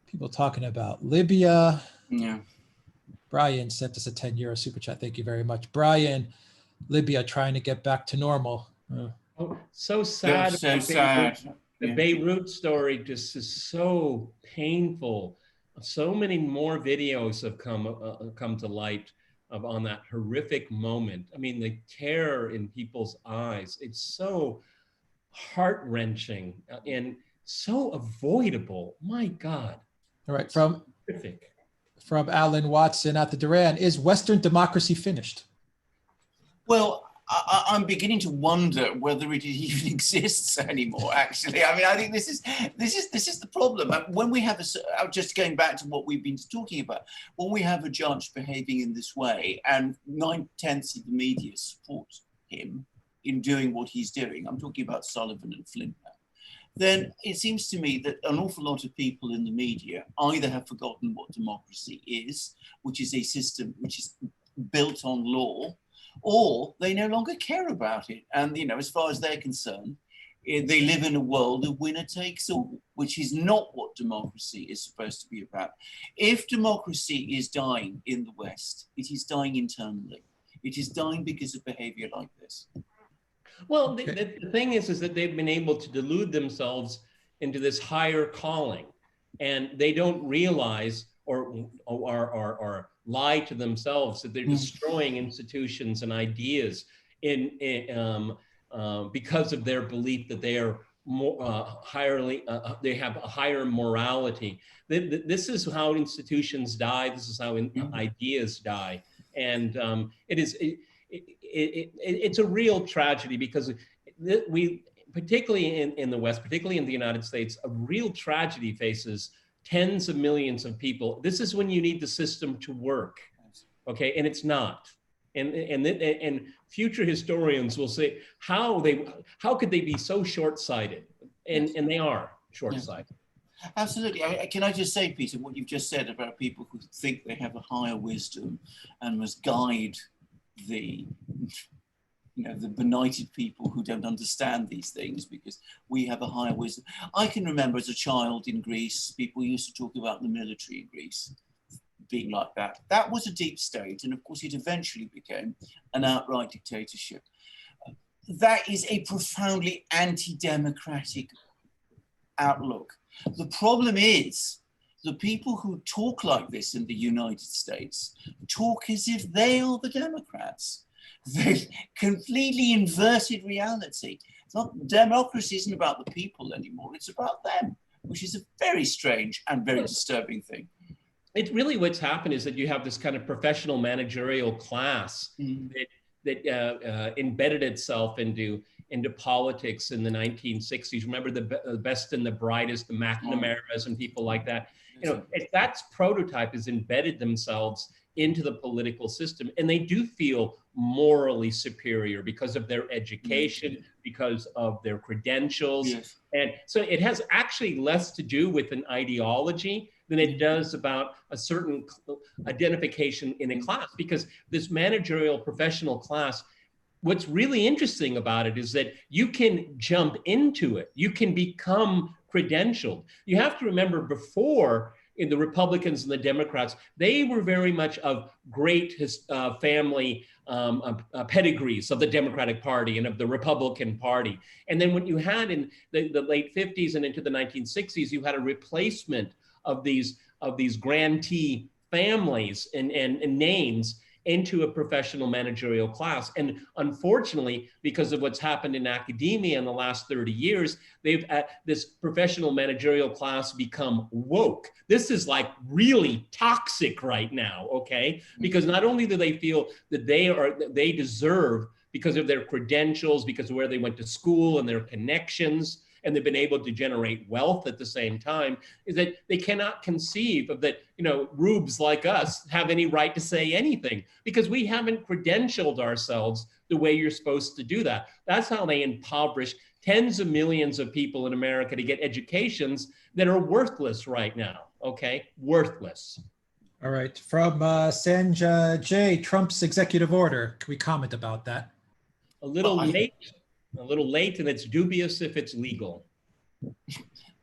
People talking about Libya. Yeah. Brian sent us a €10 super chat. Thank you very much. Brian, Libya trying to get back to normal. Oh, so sad. So sad. The Beirut story just is so painful. So many more videos have come to light on that horrific moment. I mean, the terror in people's eyes, it's so heart-wrenching and so avoidable. My God. All right, from Alan Watson at the Duran, is Western democracy finished? Well, I'm beginning to wonder whether it even exists anymore. Actually, I mean, I think this is the problem. When we have just going back to what we've been talking about, when we have a judge behaving in this way, and 9/10 of the media support him in doing what he's doing, I'm talking about Sullivan and Flynn now, then it seems to me that an awful lot of people in the media either have forgotten what democracy is, which is a system which is built on law, or they no longer care about it. And, you know, as far as they're concerned, they live in a world of winner takes all, which is not what democracy is supposed to be about. If democracy is dying in the West, it is dying internally. It is dying because of behavior like this. Well, the thing is that they've been able to delude themselves into this higher calling, and they don't realize or lie to themselves that they're destroying institutions and ideas because of their belief that they are more they have a higher morality. This is how institutions die. This is how ideas die, and it's a real tragedy, because we, particularly in the West, particularly in the United States, a real tragedy faces tens of millions of people. This is when you need the system to work, okay? And it's not. And future historians will say, how could they be so short-sighted? And they are short-sighted. Yeah. Absolutely. Can I just say, Peter, what you've just said about people who think they have a higher wisdom and must guide the benighted people who don't understand these things, because we have a higher wisdom. I can remember as a child in Greece, people used to talk about the military in Greece being like that. That was a deep state, and of course it eventually became an outright dictatorship. That is a profoundly anti-democratic outlook. The problem is the people who talk like this in the United States talk as if they are the Democrats. They've completely inverted reality. It's not, democracy isn't about the people anymore, it's about them, which is a very strange and very disturbing thing. It's really what's happened is that you have this kind of professional managerial class that embedded itself into politics in the 1960s. Remember the best and the brightest, the McNamara's and people like that. You know, that's prototype has embedded themselves into the political system, and they do feel morally superior because of their education, because of their credentials. Yes. And so it has actually less to do with an ideology than it does about a certain identification in a class, because this managerial professional class, what's really interesting about it is that you can jump into it. You can become credentialed. You have to remember, before, in the Republicans and the Democrats, they were very much of great family pedigrees of the Democratic Party and of the Republican Party. And then what you had in the late 50s and into the 1960s, you had a replacement of these grantee families and names into a professional managerial class. And unfortunately, because of what's happened in academia in the last 30 years, they've this professional managerial class become woke. This is like really toxic right now, okay? Because not only do they feel that they deserve, because of their credentials, because of where they went to school and their connections, and they've been able to generate wealth at the same time, is that they cannot conceive of that, rubes like us have any right to say anything, because we haven't credentialed ourselves the way you're supposed to do that. That's how they impoverish tens of millions of people in America to get educations that are worthless right now, okay? Worthless. All right, from Sanjay J, Trump's executive order. Can we comment about that? A little late, and it's dubious if it's legal.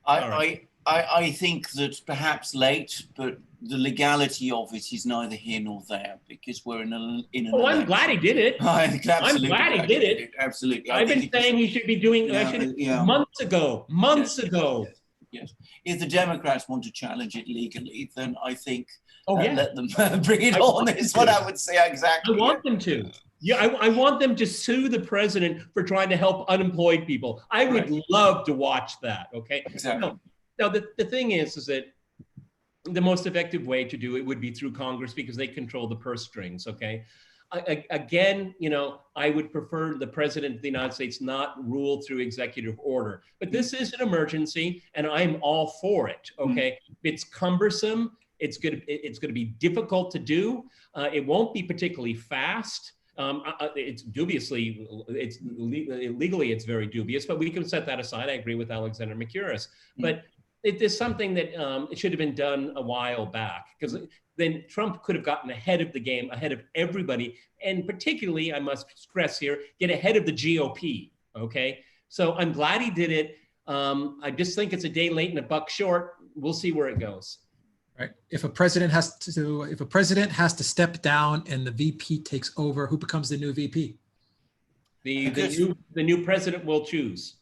I think that perhaps late, but the legality of it is neither here nor there, because we're in an I'm glad he did it. I'm glad he did it. Absolutely. I've been saying he should be doing months ago. Yes. If the Democrats want to challenge it legally, then I think let them bring it on, is what I would say exactly. I want them to. Yeah, I want them to sue the president for trying to help unemployed people. I would love to watch that, okay? Exactly. Now the thing is that the most effective way to do it would be through Congress, because they control the purse strings, okay? again, I would prefer the president of the United States not rule through executive order. But this is an emergency, and I'm all for it. Okay, it's cumbersome. It's going to be difficult to do. It won't be particularly fast. It's dubiously, legally, it's very dubious, but we can set that aside. I agree with Alexander Mercouris. But it is something that it should have been done a while back, because then Trump could have gotten ahead of the game, ahead of everybody, and particularly, I must stress here, get ahead of the GOP. Okay, so I'm glad he did it. I just think it's a day late and a buck short. We'll see where it goes. Right. If a president has to step down and the VP takes over, who becomes the new VP? The new president will choose.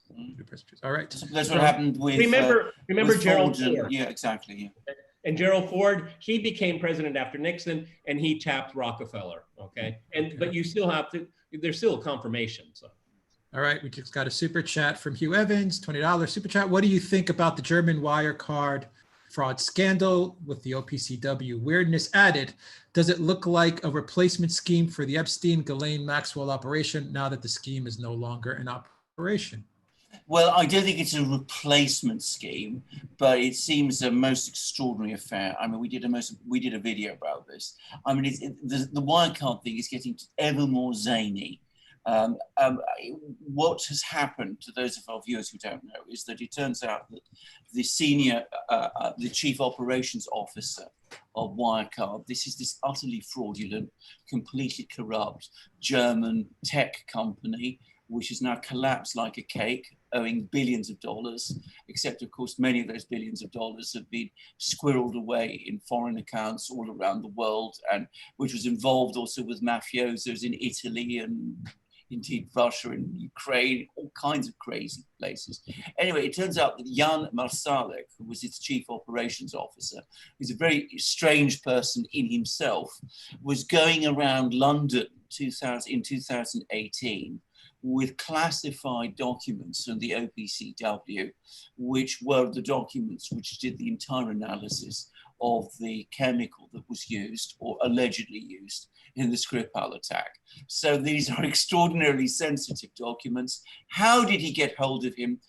All right. That's what happened with. Remember with Gerald Ford. Yeah, exactly. Yeah. And Gerald Ford, he became president after Nixon, and he tapped Rockefeller. Okay. But you still have to. There's still a confirmation. So. All right. We just got a super chat from Hugh Evans, $20 super chat. What do you think about the German Wirecard fraud scandal with the OPCW weirdness added? Does it look like a replacement scheme for the Epstein, Ghislaine Maxwell operation now that the scheme is no longer in operation? Well, I don't think it's a replacement scheme, but it seems a most extraordinary affair. I mean, we did a video about this. I mean, the Wirecard thing is getting ever more zany. What has happened, to those of our viewers who don't know, is that it turns out that the chief operations officer of Wirecard, this is this utterly fraudulent, completely corrupt German tech company, which has now collapsed like a cake, owing billions of dollars, except of course many of those billions of dollars have been squirreled away in foreign accounts all around the world, and which was involved also with mafiosos in Italy and indeed Russia and Ukraine, all kinds of crazy places. Anyway, it turns out that Jan Marsalek, who was its chief operations officer, who's a very strange person in himself, was going around London in 2018 with classified documents from the OPCW, which were the documents which did the entire analysis of the chemical that was used or allegedly used in the Skripal attack. So these are extraordinarily sensitive documents. How did he get hold of them?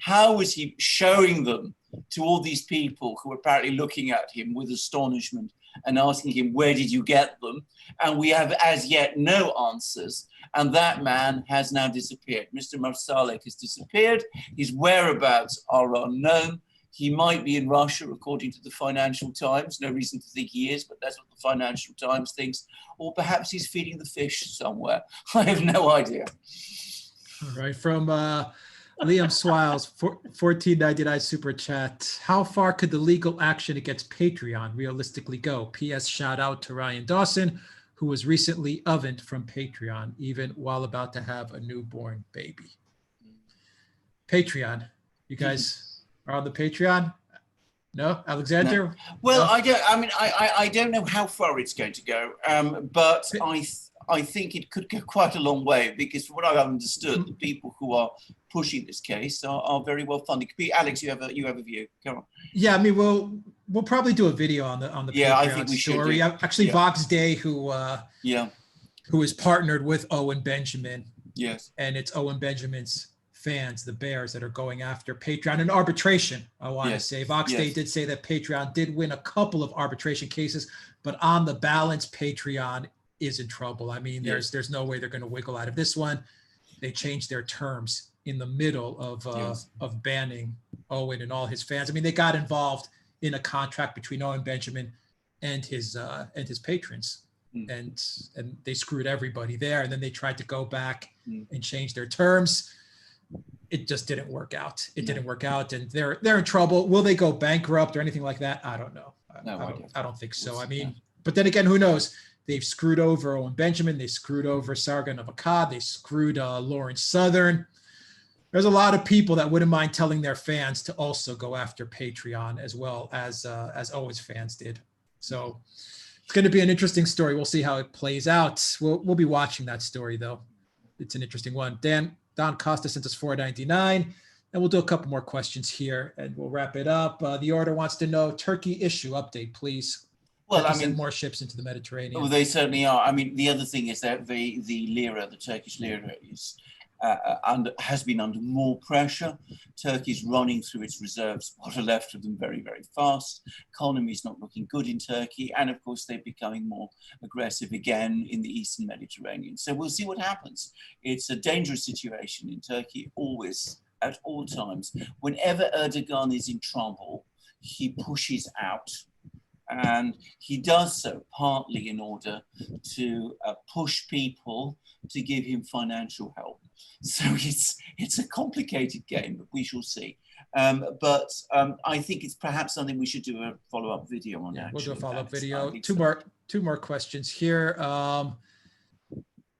How was he showing them to all these people who were apparently looking at him with astonishment and asking him, where did you get them? And we have as yet no answers. And that man has now disappeared. Mr. Marsalek has disappeared. His whereabouts are unknown. He might be in Russia, according to the Financial Times. No reason to think he is, but that's what the Financial Times thinks. Or perhaps he's feeding the fish somewhere. I have no idea. All right, from Liam Swiles, 14.99 super chat. How far could the legal action against Patreon realistically go? P.S. Shout out to Ryan Dawson, who was recently ovened from Patreon, even while about to have a newborn baby. Patreon, you guys are on the Patreon? No, Alexander? No. Well, no? I don't know how far it's going to go, but I think it could go quite a long way, because from what I've understood, the people who are pushing this case are very well funded. Alex, you have a view. Come on. Yeah, I mean, we'll probably do a video on the yeah, Patreon I think we story. Should Actually, yeah. Vox Day, who is partnered with Owen Benjamin. Yes. And it's Owen Benjamin's fans, the Bears, that are going after Patreon in arbitration. I want to say Vox Day did say that Patreon did win a couple of arbitration cases, but on the balance, Patreon is in trouble. I mean, there's no way they're going to wiggle out of this one. They changed their terms in the middle of banning Owen and all his fans. I mean, they got involved in a contract between Owen Benjamin and his patrons, and they screwed everybody there. And then they tried to go back and change their terms. It just didn't work out. It didn't work out, and they're in trouble. Will they go bankrupt or anything like that? I don't know. I don't think so. I mean, but then again, who knows? They've screwed over Owen Benjamin. They screwed over Sargon of Akkad. They screwed Lawrence Southern. There's a lot of people that wouldn't mind telling their fans to also go after Patreon as well as Owen's fans did. So it's going to be an interesting story. We'll see how it plays out. We'll be watching that story, though. It's an interesting one. Don Costa sent us $4.99, and we'll do a couple more questions here, and we'll wrap it up. The order wants to know Turkey issue update, please. Well, Turkey sent more ships into the Mediterranean. Well, they certainly are. I mean, the other thing is that the lira, the Turkish lira, is has been under more pressure. Turkey's running through its reserves, what are left of them, very, very fast. Economy is not looking good in Turkey. And of course, they're becoming more aggressive again in the Eastern Mediterranean. So we'll see what happens. It's a dangerous situation in Turkey, always, at all times. Whenever Erdogan is in trouble, he pushes out. And he does so partly in order to push people to give him financial help. So it's a complicated game, but we shall see. But I think it's perhaps something we should do a follow-up video on. Yeah, we'll do a follow-up video. Two more questions here.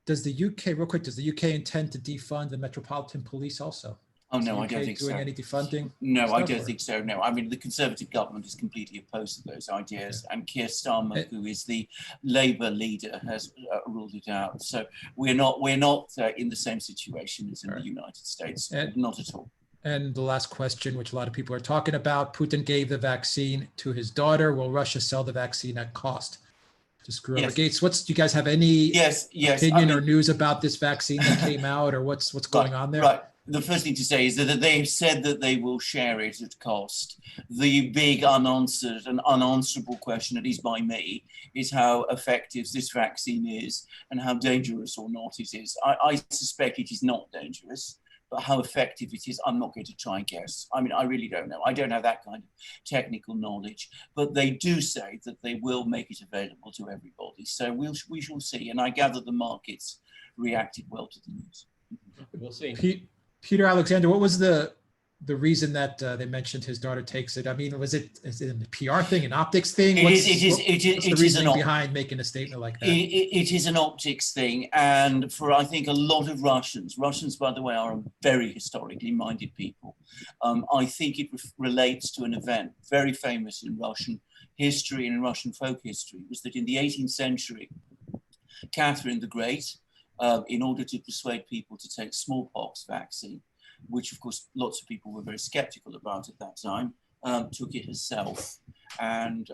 Does the UK, real quick, does the UK intend to defund the Metropolitan Police also? Oh, no, I don't think so. Doing any defunding? No, I don't think so. No, I mean, the Conservative government is completely opposed to those ideas. Okay. And Keir Starmer, who is the Labour leader, has ruled it out. So we're not in the same situation as in the United States. Not at all. And the last question, which a lot of people are talking about, Putin gave the vaccine to his daughter. Will Russia sell the vaccine at cost to screw over Gates? Do you guys have any opinion or news about this vaccine that came out, or what's going on there? Right. The first thing to say is that they've said that they will share it at cost. The big unanswered and unanswerable question, at least by me, is how effective this vaccine is and how dangerous or not it is. I suspect it is not dangerous, but how effective it is, I'm not going to try and guess. I mean, I really don't know. I don't have that kind of technical knowledge, but they do say that they will make it available to everybody. So we shall see. And I gather the markets reacted well to the news. We'll see. Peter Alexander, what was the reason that they mentioned his daughter takes it? I mean, is it a PR thing, an optics thing? What's the reasoning behind making a statement like that? It is an optics thing. And for, I think, a lot of Russians, by the way, are very historically minded people. I think it relates to an event very famous in Russian history and in Russian folk history, was that in the 18th century, Catherine the Great, in order to persuade people to take smallpox vaccine, which of course lots of people were very skeptical about at that time, took it herself. And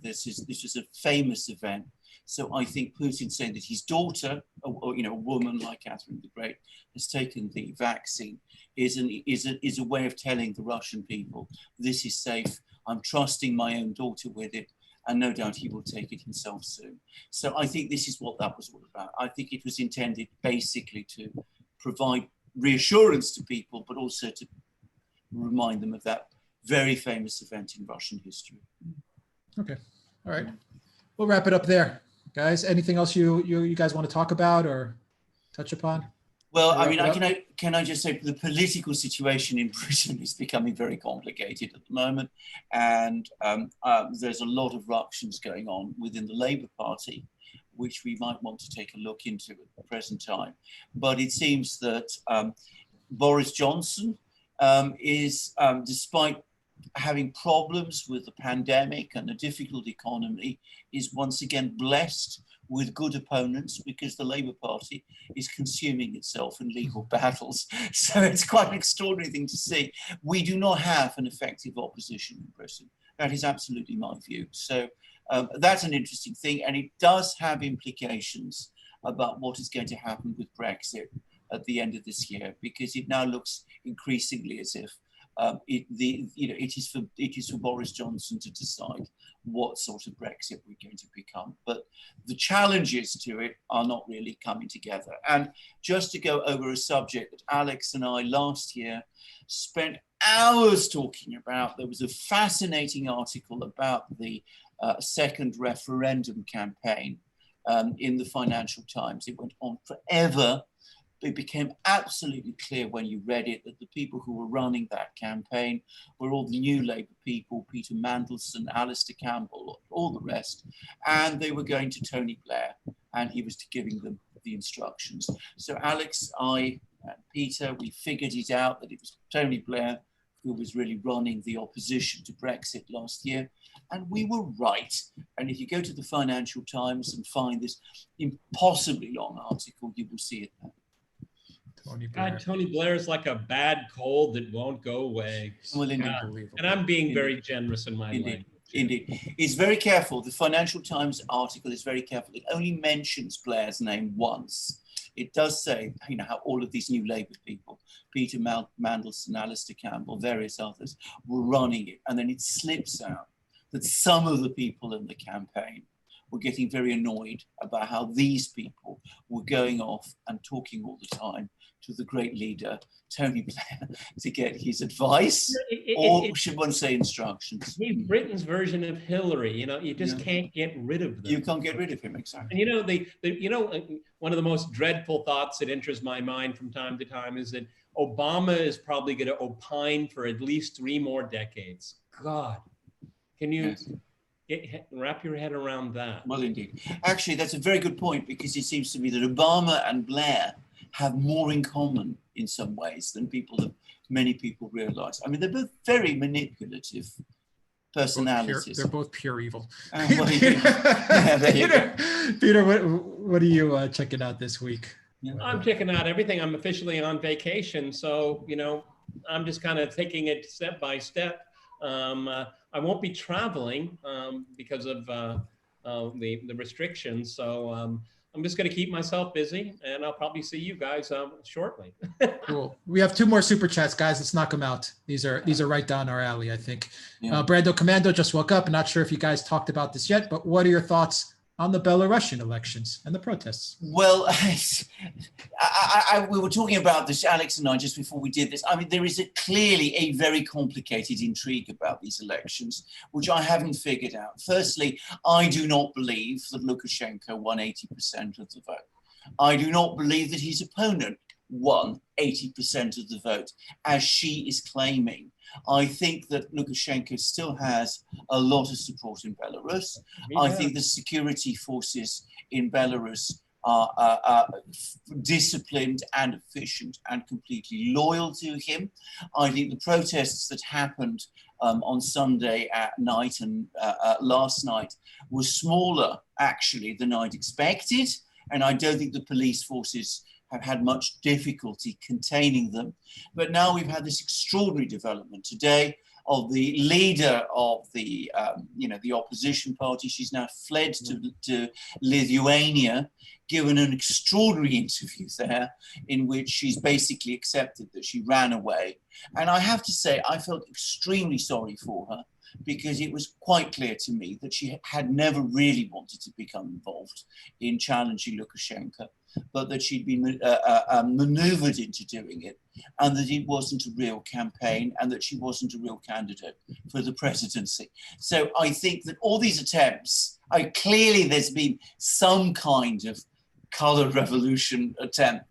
this is a famous event. So I think Putin saying that his daughter, a woman like Catherine the Great, has taken the vaccine is a way of telling the Russian people, this is safe. I'm trusting my own daughter with it. And no doubt he will take it himself soon. So I think this is what that was all about. I think it was intended basically to provide reassurance to people, but also to remind them of that very famous event in Russian history. Okay, all right. We'll wrap it up there. Guys, anything else you guys want to talk about or touch upon? Well, I mean, can I just say the political situation in Britain is becoming very complicated at the moment, and there's a lot of ructions going on within the Labour Party, which we might want to take a look into at the present time. But it seems that Boris Johnson is, despite having problems with the pandemic and a difficult economy, is once again blessed with good opponents because the Labour Party is consuming itself in legal battles. So it's quite an extraordinary thing to see. We do not have an effective opposition in Britain. That is absolutely my view. So that's an interesting thing. And it does have implications about what is going to happen with Brexit at the end of this year, because it now looks increasingly as if it is for Boris Johnson to decide what sort of Brexit we're going to become. But the challenges to it are not really coming together. And just to go over a subject that Alex and I last year spent hours talking about, there was a fascinating article about the second referendum campaign in the Financial Times. It went on forever. It became absolutely clear when you read it that the people who were running that campaign were all the new Labour people, Peter Mandelson, Alistair Campbell, all the rest, and they were going to Tony Blair, and he was giving them the instructions. So Alex, I, and Peter, we figured it out that it was Tony Blair who was really running the opposition to Brexit last year, and we were right. And if you go to the Financial Times and find this impossibly long article, you will see it there. Tony Blair is like a bad cold that won't go away. Well, and I'm being very generous in my language. Indeed. It's very careful. The Financial Times article is very careful. It only mentions Blair's name once. It does say, you know, how all of these new Labour people, Peter Mandelson, Alistair Campbell, various others, were running it. And then it slips out that some of the people in the campaign were getting very annoyed about how these people were going off and talking all the time to the great leader, Tony Blair, to get his advice, or should one say instructions? He's Britain's version of Hillary. You know, you just can't get rid of them. You can't get rid of him, exactly. And you know, one of the most dreadful thoughts that enters my mind from time to time is that Obama is probably going to opine for at least 3 more decades. God, can you wrap your head around that? Well, indeed. Actually, that's a very good point, because it seems to me that Obama and Blair have more in common in some ways than many people realize. I mean, they're both very manipulative personalities. They're both pure evil. Well, Peter, what are you checking out this week? I'm checking out everything. I'm officially on vacation, so you know, I'm just kind of taking it step by step. I won't be traveling because of the restrictions, so I'm just going to keep myself busy, and I'll probably see you guys shortly. Cool. We have 2 more super chats, guys. Let's knock them out. These are right down our alley, I think. Brando Commando just woke up. I'm not sure if you guys talked about this yet, but what are your thoughts on the Belarusian elections and the protests? Well, we were talking about this, Alex and I, just before we did this. I mean, there is clearly a very complicated intrigue about these elections, which I haven't figured out. Firstly, I do not believe that Lukashenko won 80% of the vote. I do not believe that his opponent won 80% of the vote, as she is claiming. I think that Lukashenko still has a lot of support in Belarus. I think the security forces in Belarus are disciplined and efficient and completely loyal to him. I think the protests that happened on Sunday at night and last night were smaller, actually, than I'd expected. And I don't think the police forces have had much difficulty containing them. But now we've had this extraordinary development today of the leader of the, the opposition party. She's now fled to Lithuania, given an extraordinary interview there in which she's basically accepted that she ran away. And I have to say, I felt extremely sorry for her, because it was quite clear to me that she had never really wanted to become involved in challenging Lukashenko, but that she'd been maneuvered into doing it, and that it wasn't a real campaign, and that she wasn't a real candidate for the presidency. So I think that all these attempts, clearly there's been some kind of color revolution attempt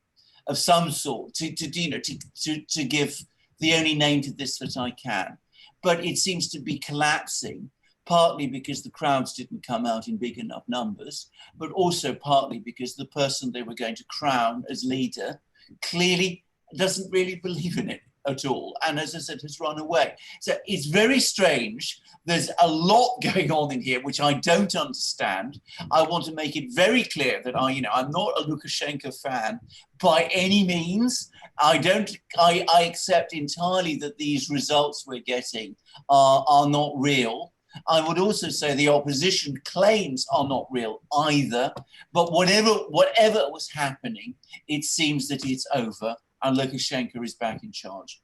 of some sort to give the only name to this that I can. But it seems to be collapsing, partly because the crowds didn't come out in big enough numbers, but also partly because the person they were going to crown as leader clearly doesn't really believe in it at all. And as I said, has run away. So it's very strange. There's a lot going on in here, which I don't understand. I want to make it very clear that I'm not a Lukashenko fan by any means. I accept entirely that these results we're getting are not real. I would also say the opposition claims are not real either. But whatever was happening, it seems that it's over and Lukashenko is back in charge.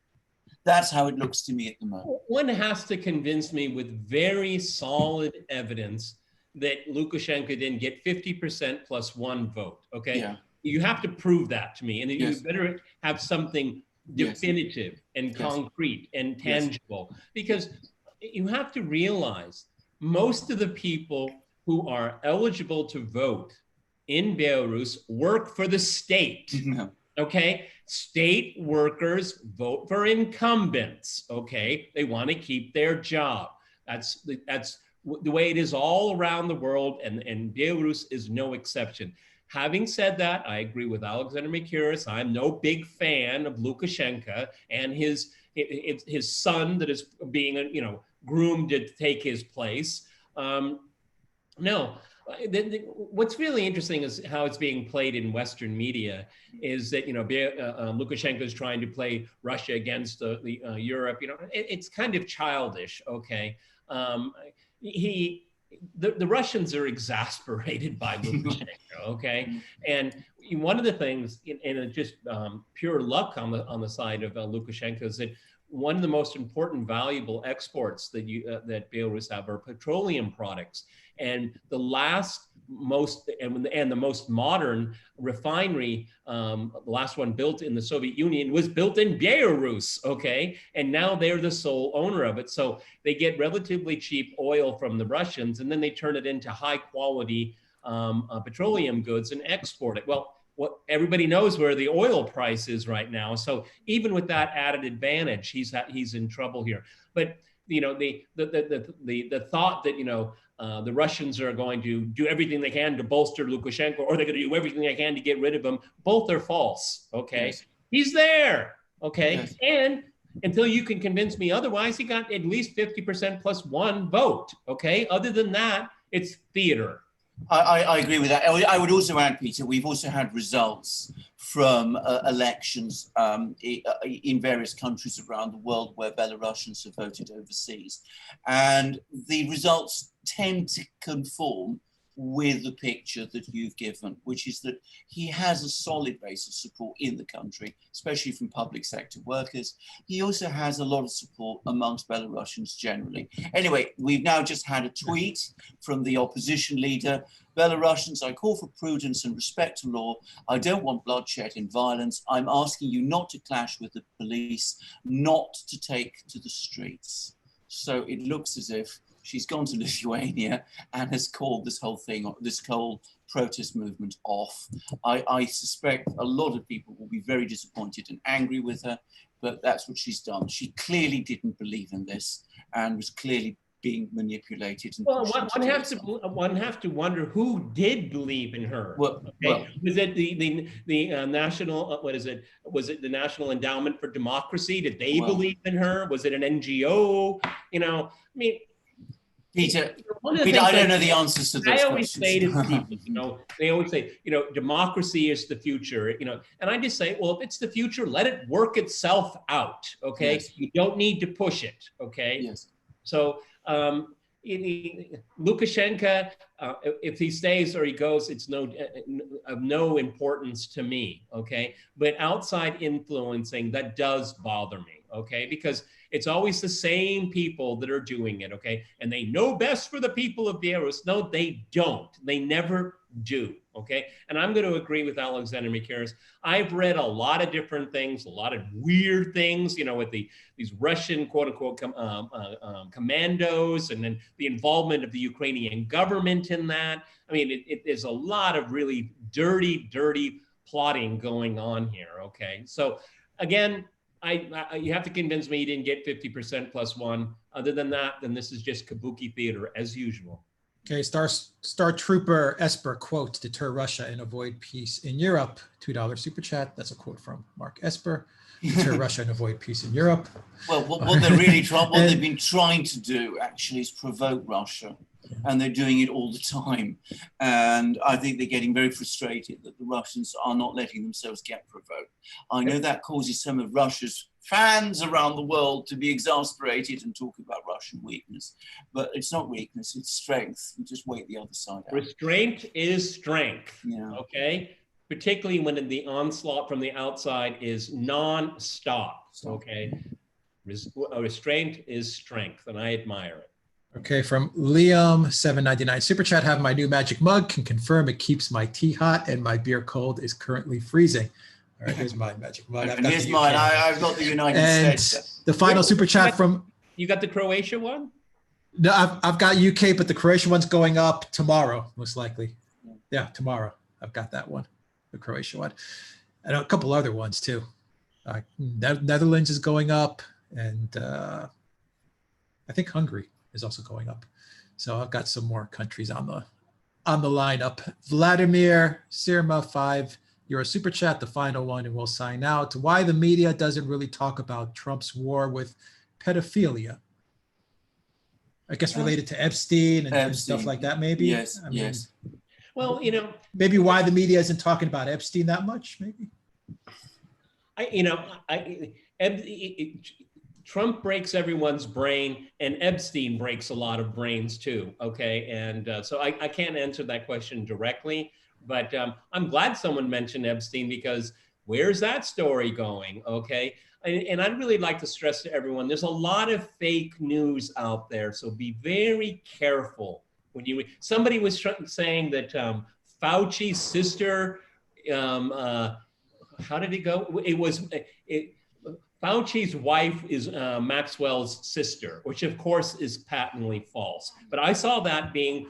That's how it looks to me at the moment. One has to convince me with very solid evidence that Lukashenko didn't get 50% plus 1 vote, okay? Yeah. You have to prove that to me, and you better have something definitive and concrete and tangible, because you have to realize most of the people who are eligible to vote in Belarus work for the state. No. Okay, state workers vote for incumbents. Okay, they want to keep their job. That's the way it is all around the world, and Belarus is no exception. Having said that, I agree with Alexander Mercouris. I'm no big fan of Lukashenko and his son that is being groomed to take his place. No. What's really interesting is how it's being played in Western media. Is that Lukashenko is trying to play Russia against Europe? It's kind of childish. Okay, the Russians are exasperated by Lukashenko, okay? And one of the things, and it's just pure luck on the side of Lukashenko, is that one of the most important, valuable exports that that Belarus have are petroleum products, and the most modern refinery, the last one built in the Soviet Union, was built in Belarus, okay? And now they're the sole owner of it. So they get relatively cheap oil from the Russians, and then they turn it into high quality petroleum goods and export it. Well, what everybody knows where the oil price is right now. So even with that added advantage, he's in trouble here. But the thought that the Russians are going to do everything they can to bolster Lukashenko, or they're going to do everything they can to get rid of him, both are false. Okay, yes. He's there. Okay, yes. And until you can convince me otherwise, he got at least 50% plus one vote. Okay, other than that, it's theater. I agree with that. I would also add, Peter, we've also had results from elections in various countries around the world where Belarusians have voted overseas. And the results tend to conform with the picture that you've given, which is that he has a solid base of support in the country, especially from public sector workers. He also has a lot of support amongst Belarusians generally. Anyway, we've now just had a tweet from the opposition leader. Belarusians, I call for prudence and respect to law. I don't want bloodshed and violence. I'm asking you not to clash with the police, not to take to the streets. So it looks as if she's gone to Lithuania and has called this whole thing, this whole protest movement off. I suspect a lot of people will be very disappointed and angry with her, but that's what she's done. She clearly didn't believe in this and was clearly being manipulated. And well, one has to wonder who did believe in her. Well, okay? Well, was it the national? What is it? Was it the National Endowment for Democracy? Did they believe in her? Was it an NGO? I mean. Peter, I don't know the answers to those questions. I always say to people, they always say, democracy is the future, and I just say, well, if it's the future, let it work itself out, okay? Yes. You don't need to push it, okay? Yes. So Lukashenko, if he stays or he goes, it's of no importance to me, okay? But outside influencing, that does bother me, okay? Because it's always the same people that are doing it, okay? And they know best for the people of Belarus. No, they don't. They never do, okay? And I'm going to agree with Alexander Mikaris. I've read a lot of different things, a lot of weird things, with these Russian, quote unquote, commandos, and then the involvement of the Ukrainian government in that. I mean, there's a lot of really dirty plotting going on here, okay? So again, you have to convince me you didn't get 50% plus one. Other than that, then this is just kabuki theater as usual. Okay, Star Trooper Esper, quote, deter Russia and avoid peace in Europe. $2 super chat. That's a quote from Mark Esper. Deter Russia and avoid peace in Europe. Well, what they're really they've been trying to do actually is provoke Russia. And they're doing it all the time. And I think they're getting very frustrated that the Russians are not letting themselves get provoked. I know that causes some of Russia's fans around the world to be exasperated and talk about Russian weakness. But it's not weakness, it's strength. You just wait the other side out. Restraint is strength, okay? Particularly when the onslaught from the outside is non-stop, okay? Restraint is strength, and I admire it. Okay, from Liam 799 super chat, have my new magic mug, can confirm it keeps my tea hot and my beer cold, is currently freezing. All right, here's my magic mug. And here's mine. I've got the United States. The final super chat from. You got the Croatia one? No, I've got UK, but the Croatia one's going up tomorrow, most likely. Yeah, tomorrow. I've got that one, the Croatia one, and a couple other ones too. Netherlands is going up, and I think Hungary is also going up. So I've got some more countries on the lineup. Vladimir Sirma, €5 super chat, the final one, and we'll sign out. Why the media doesn't really talk about Trump's war with pedophilia? I guess related to Epstein and stuff like that, maybe. Yes, yes. Well, maybe why the media isn't talking about Epstein that much, maybe. Trump breaks everyone's brain, and Epstein breaks a lot of brains too. Okay, and so I can't answer that question directly, but I'm glad someone mentioned Epstein, because where's that story going? Okay, and I'd really like to stress to everyone: there's a lot of fake news out there, so be very careful when you. Somebody was saying that Fauci's sister. How did it go? Fauci's wife is Maxwell's sister, which of course is patently false. But I saw that being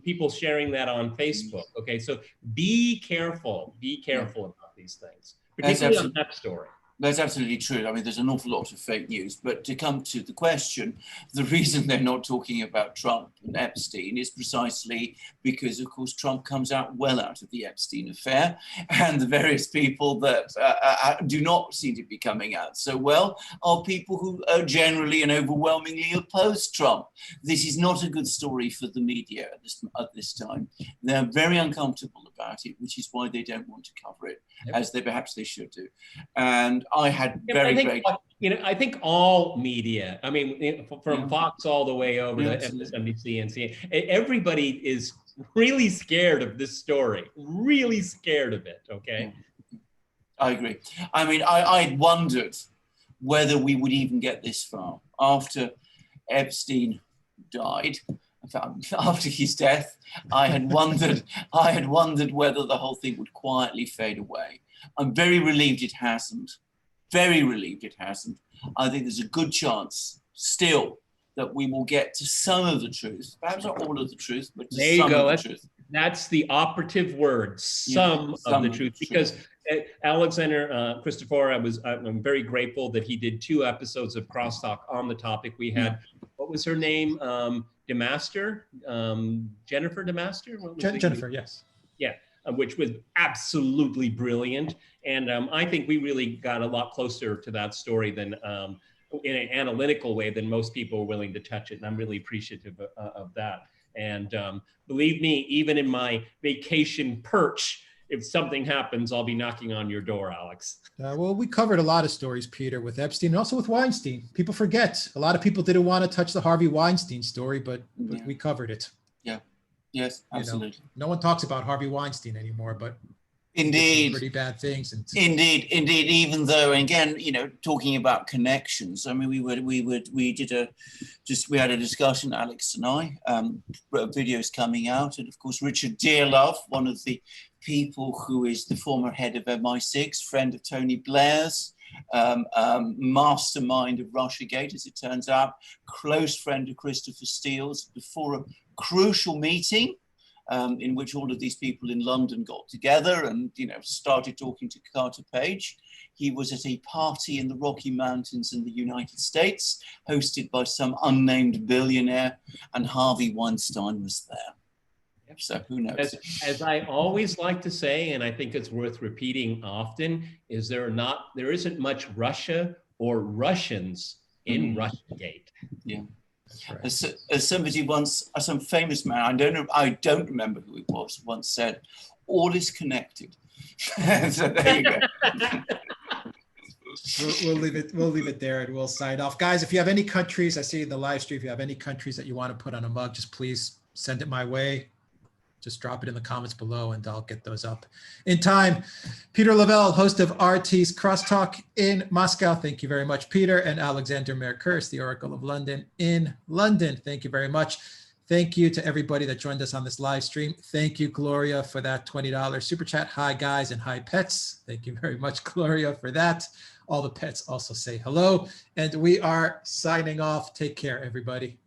people sharing that on Facebook. Okay, so be careful about these things, particularly on that story. That's absolutely true. I mean, there's an awful lot of fake news. But to come to the question, the reason they're not talking about Trump and Epstein is precisely because, of course, Trump comes out well out of the Epstein affair, and the various people that do not seem to be coming out so well are people who are generally and overwhelmingly oppose Trump. This is not a good story for the media at this time. They're very uncomfortable about it, which is why they don't want to cover it as perhaps they should do. And I had I think all media, I mean, from Fox all the way over to MSNBC and CNN, everybody is really scared of this story, really scared of it, okay? I agree. I mean, I wondered whether we would even get this far. After Epstein died, after his death, I had wondered whether the whole thing would quietly fade away. I'm very relieved it hasn't. Very relieved it hasn't. I think there's a good chance still that we will get to some of the truth, perhaps not all of the truth, but to some of the truth. That's the operative word, some of the truth, because Alexander Christopher, I'm very grateful that he did 2 episodes of Crosstalk on the topic. We had, what was her name? DeMaster, Jennifer DeMaster? Jennifer, yes. Yeah, which was absolutely brilliant. And I think we really got a lot closer to that story than in an analytical way than most people are willing to touch it. And I'm really appreciative of that. And believe me, even in my vacation perch, if something happens, I'll be knocking on your door, Alex. Well, we covered a lot of stories, Peter, with Epstein and also with Weinstein. People forget. A lot of people didn't want to touch the Harvey Weinstein story, but we covered it. Yeah. Yes, absolutely. No one talks about Harvey Weinstein anymore, but indeed, pretty bad things. Indeed. Even though, again, talking about connections. I mean, we had a discussion, Alex and I, videos coming out, and of course, Richard Dearlove, one of the people who is the former head of MI6, friend of Tony Blair's, mastermind of Russiagate, as it turns out, close friend of Christopher Steele's, before a crucial meeting in which all of these people in London got together and started talking to Carter Page. He was at a party in the Rocky Mountains in the United States, hosted by some unnamed billionaire, and Harvey Weinstein was there. So who knows? As I always like to say, and I think it's worth repeating often, is there isn't much Russia or Russians in Russiagate. Yeah. Right. As somebody once, some famous man, I don't remember who it was, once said, all is connected. So there you go. We'll leave it there, and we'll sign off. Guys, if you have any countries, I see in the live stream, if you have any countries that you want to put on a mug, just please send it my way. Just drop it in the comments below and I'll get those up in time. Peter Lavelle, host of RT's Crosstalk in Moscow. Thank you very much, Peter. And Alexander Mercurse, the Oracle of London in London. Thank you very much. Thank you to everybody that joined us on this live stream. Thank you, Gloria, for that $20 super chat. Hi, guys, and hi, pets. Thank you very much, Gloria, for that. All the pets also say hello. And we are signing off. Take care, everybody.